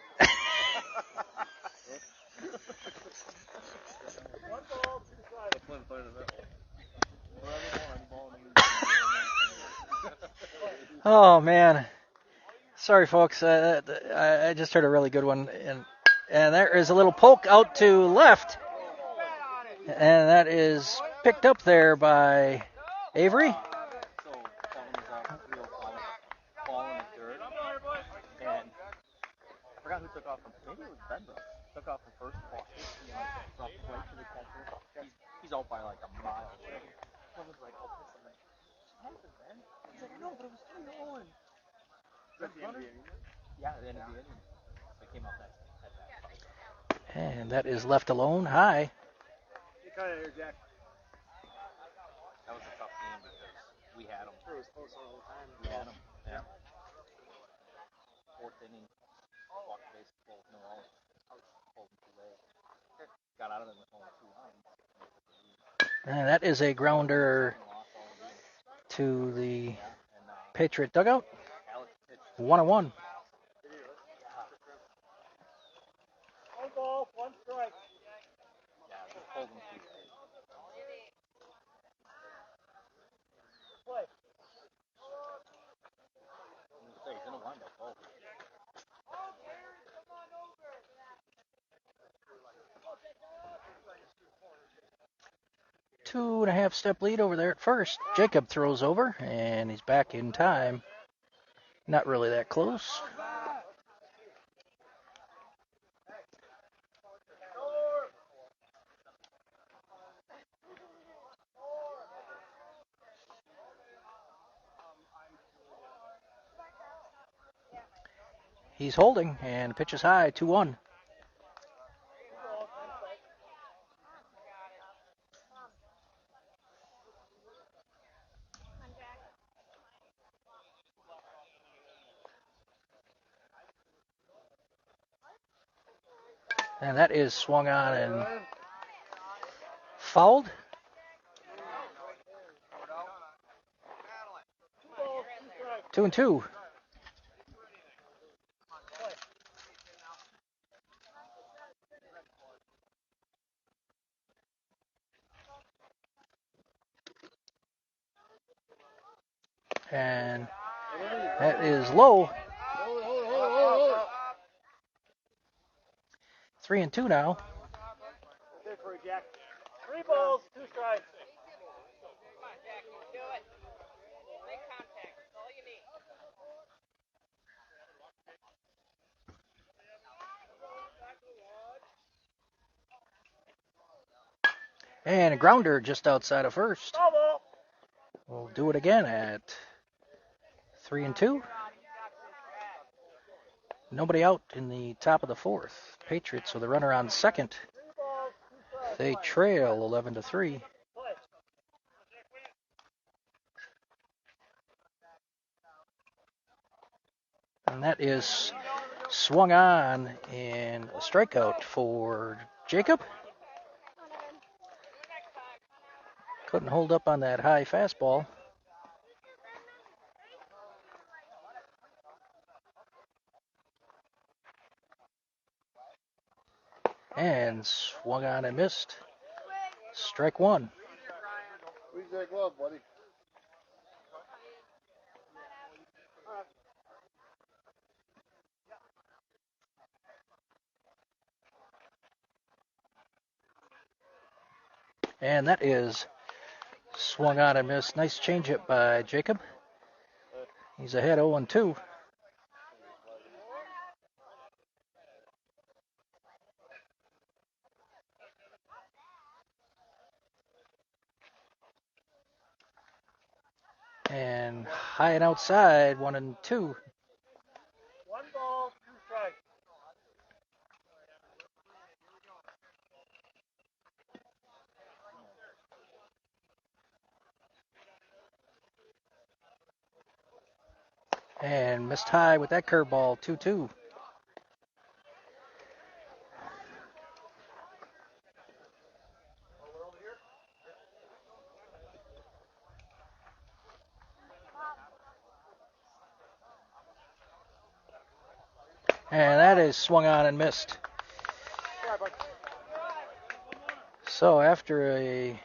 Oh, man. Sorry, folks. I just heard a really good one, and there is a little poke out to left, and that is picked up there by Avery. So Colin was out, real Colin in third, and I forgot who took off from. Maybe it was Bedbrook. Took off from first, ball 60 yards, dropped right to the catcher. He's out by like a mile. Someone's like, "Oh, piss him." What happened, man? He's like, "No, but it was 3-0." Yeah, the end of the inning. So I came out that. And that is left alone. High. You cut it here, Jack. That was a tough game because we had them. It was close all the time. We had them. Yeah. Fourth inning, walked the base full, no out. Pulled them too late. Got out of them with only 2 runs. And that is a grounder to the Patriot dugout. 1-1. One ball, 1 strike. Yeah, they pulled them too late. Play. He's in a windup. Oh. 2.5 step lead over there at first. Jacob throws over, and he's back in time. Not really that close. He's holding, and pitches high, 2-1. And that is swung on and fouled. Two and two. And that is low. 3-2 now. Good for you, Jack. 3 balls, 2 strikes. Come on, Jack, you can do it. Make contact. That's all you need. And a grounder just outside of first. Ball. We'll do it again at 3-2. Nobody out in the top of the fourth. Patriots with a runner on second. They trail 11-3. And that is swung on and a strikeout for Jacob. Couldn't hold up on that high fastball. And swung on and missed. Strike one. Where's that glove, buddy? And that is swung on and missed. Nice changeup by Jacob. He's ahead 0-2. And high and outside, 1-2. 1 ball, 2 strikes. And missed high with that curveball, 2-2. And that is swung on and missed. So after a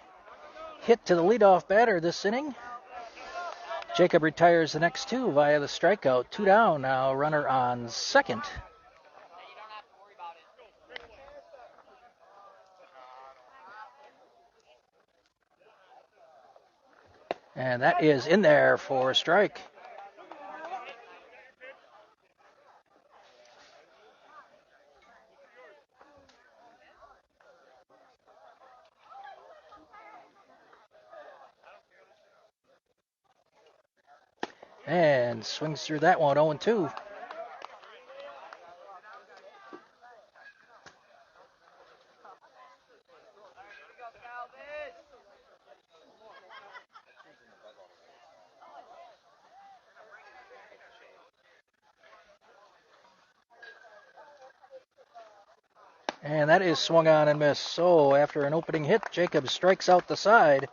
hit to the leadoff batter this inning, Jacob retires the next two via the strikeout. 2 down now, runner on second. And that is in there for a strike. And swings through that one, 0-2. And that is swung on and missed. So after an opening hit, Jacob strikes out the side.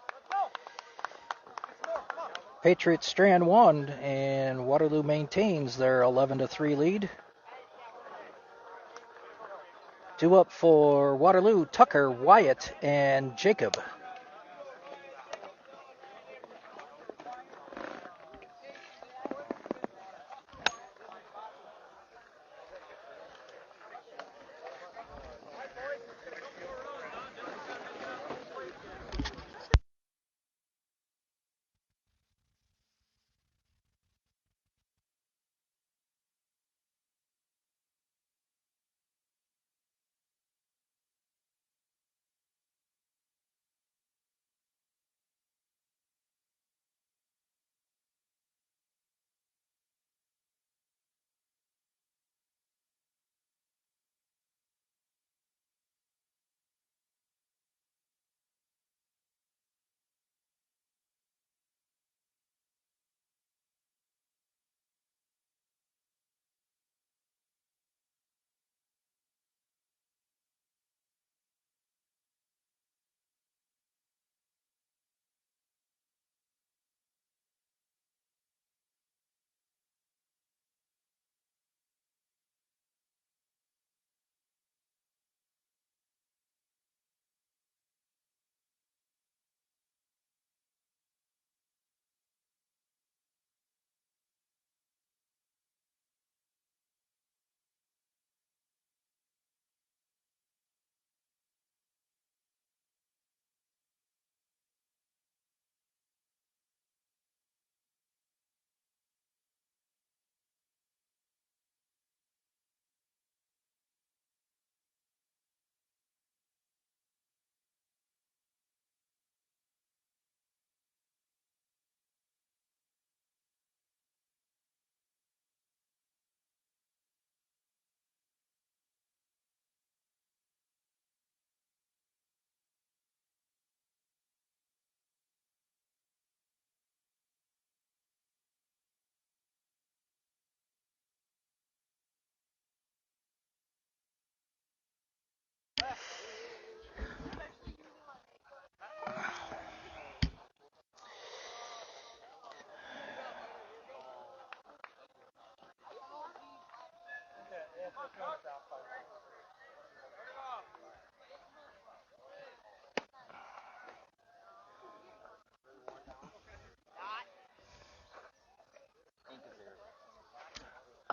Patriots strand one, and Waterloo maintains their 11-3 lead. Due up for Waterloo, Tucker, Wyatt, and Jacob.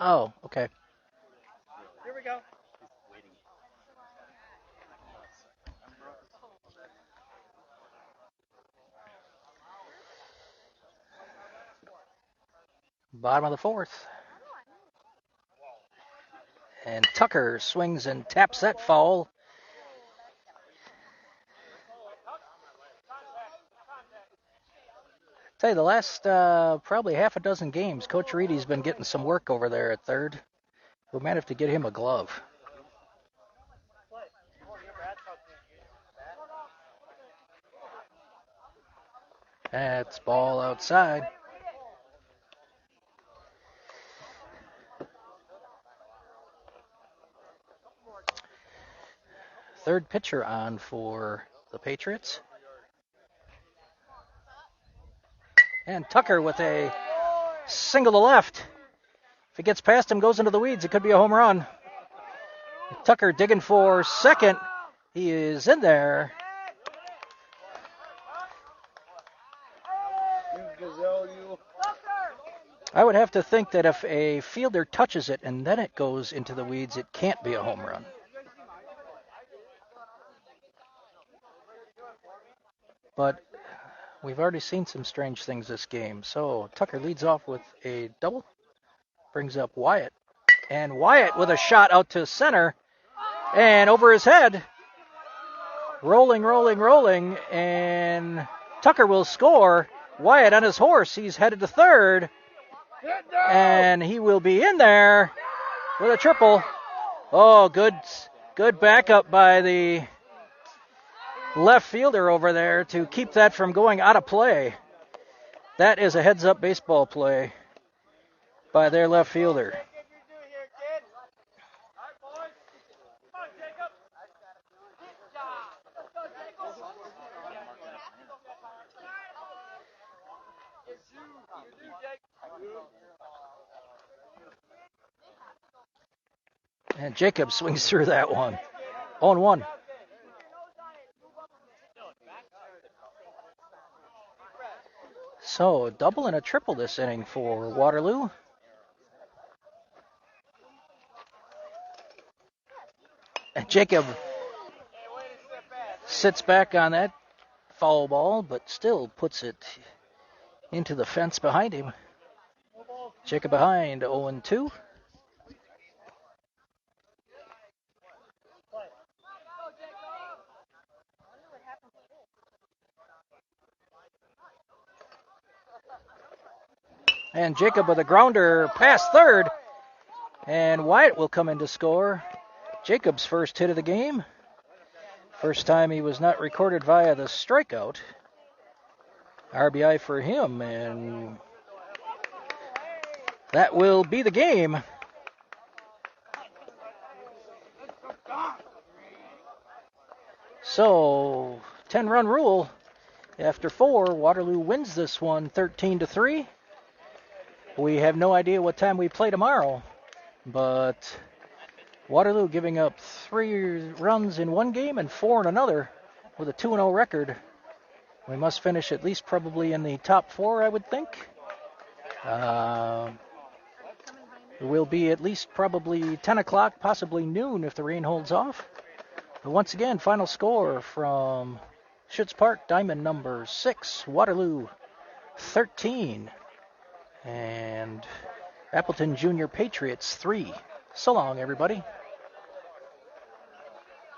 Oh, okay. Here we go. Bottom of the fourth. And Tucker swings and taps that foul. Tell you, the last probably half a dozen games, Coach Reedy's been getting some work over there at third. We might have to get him a glove. That's ball outside. Third pitcher on for the Patriots. And Tucker with a single to left. If it gets past him, goes into the weeds, it could be a home run. Tucker digging for second. He is in there. You gazelle, you. I would have to think that if a fielder touches it and then it goes into the weeds, it can't be a home run. But we've already seen some strange things this game. So Tucker leads off with a double, brings up Wyatt. And Wyatt with a shot out to center and over his head. Rolling, and Tucker will score. Wyatt on his horse. He's headed to third. And he will be in there with a triple. Oh, good backup by the left fielder over there to keep that from going out of play. That is a heads-up baseball play by their left fielder. And Jacob swings through that one. 0-1. So, a double and a triple this inning for Waterloo. And Jacob sits back on that foul ball, but still puts it into the fence behind him. Jacob behind, 0-2. And Jacob with a grounder past third. And Wyatt will come in to score. Jacob's first hit of the game. First time he was not recorded via the strikeout. RBI for him, and that will be the game. So, 10-run rule. After 4, Waterloo wins this one 13-3. We have no idea what time we play tomorrow, but Waterloo giving up 3 runs in one game and 4 in another with a 2-0 record. We must finish at least probably in the top 4, I would think. It will be at least probably 10 o'clock, possibly noon if the rain holds off. But once again, final score from Schoetz Park, diamond number 6, Waterloo 13. And Appleton Junior Patriots 3. So long, everybody.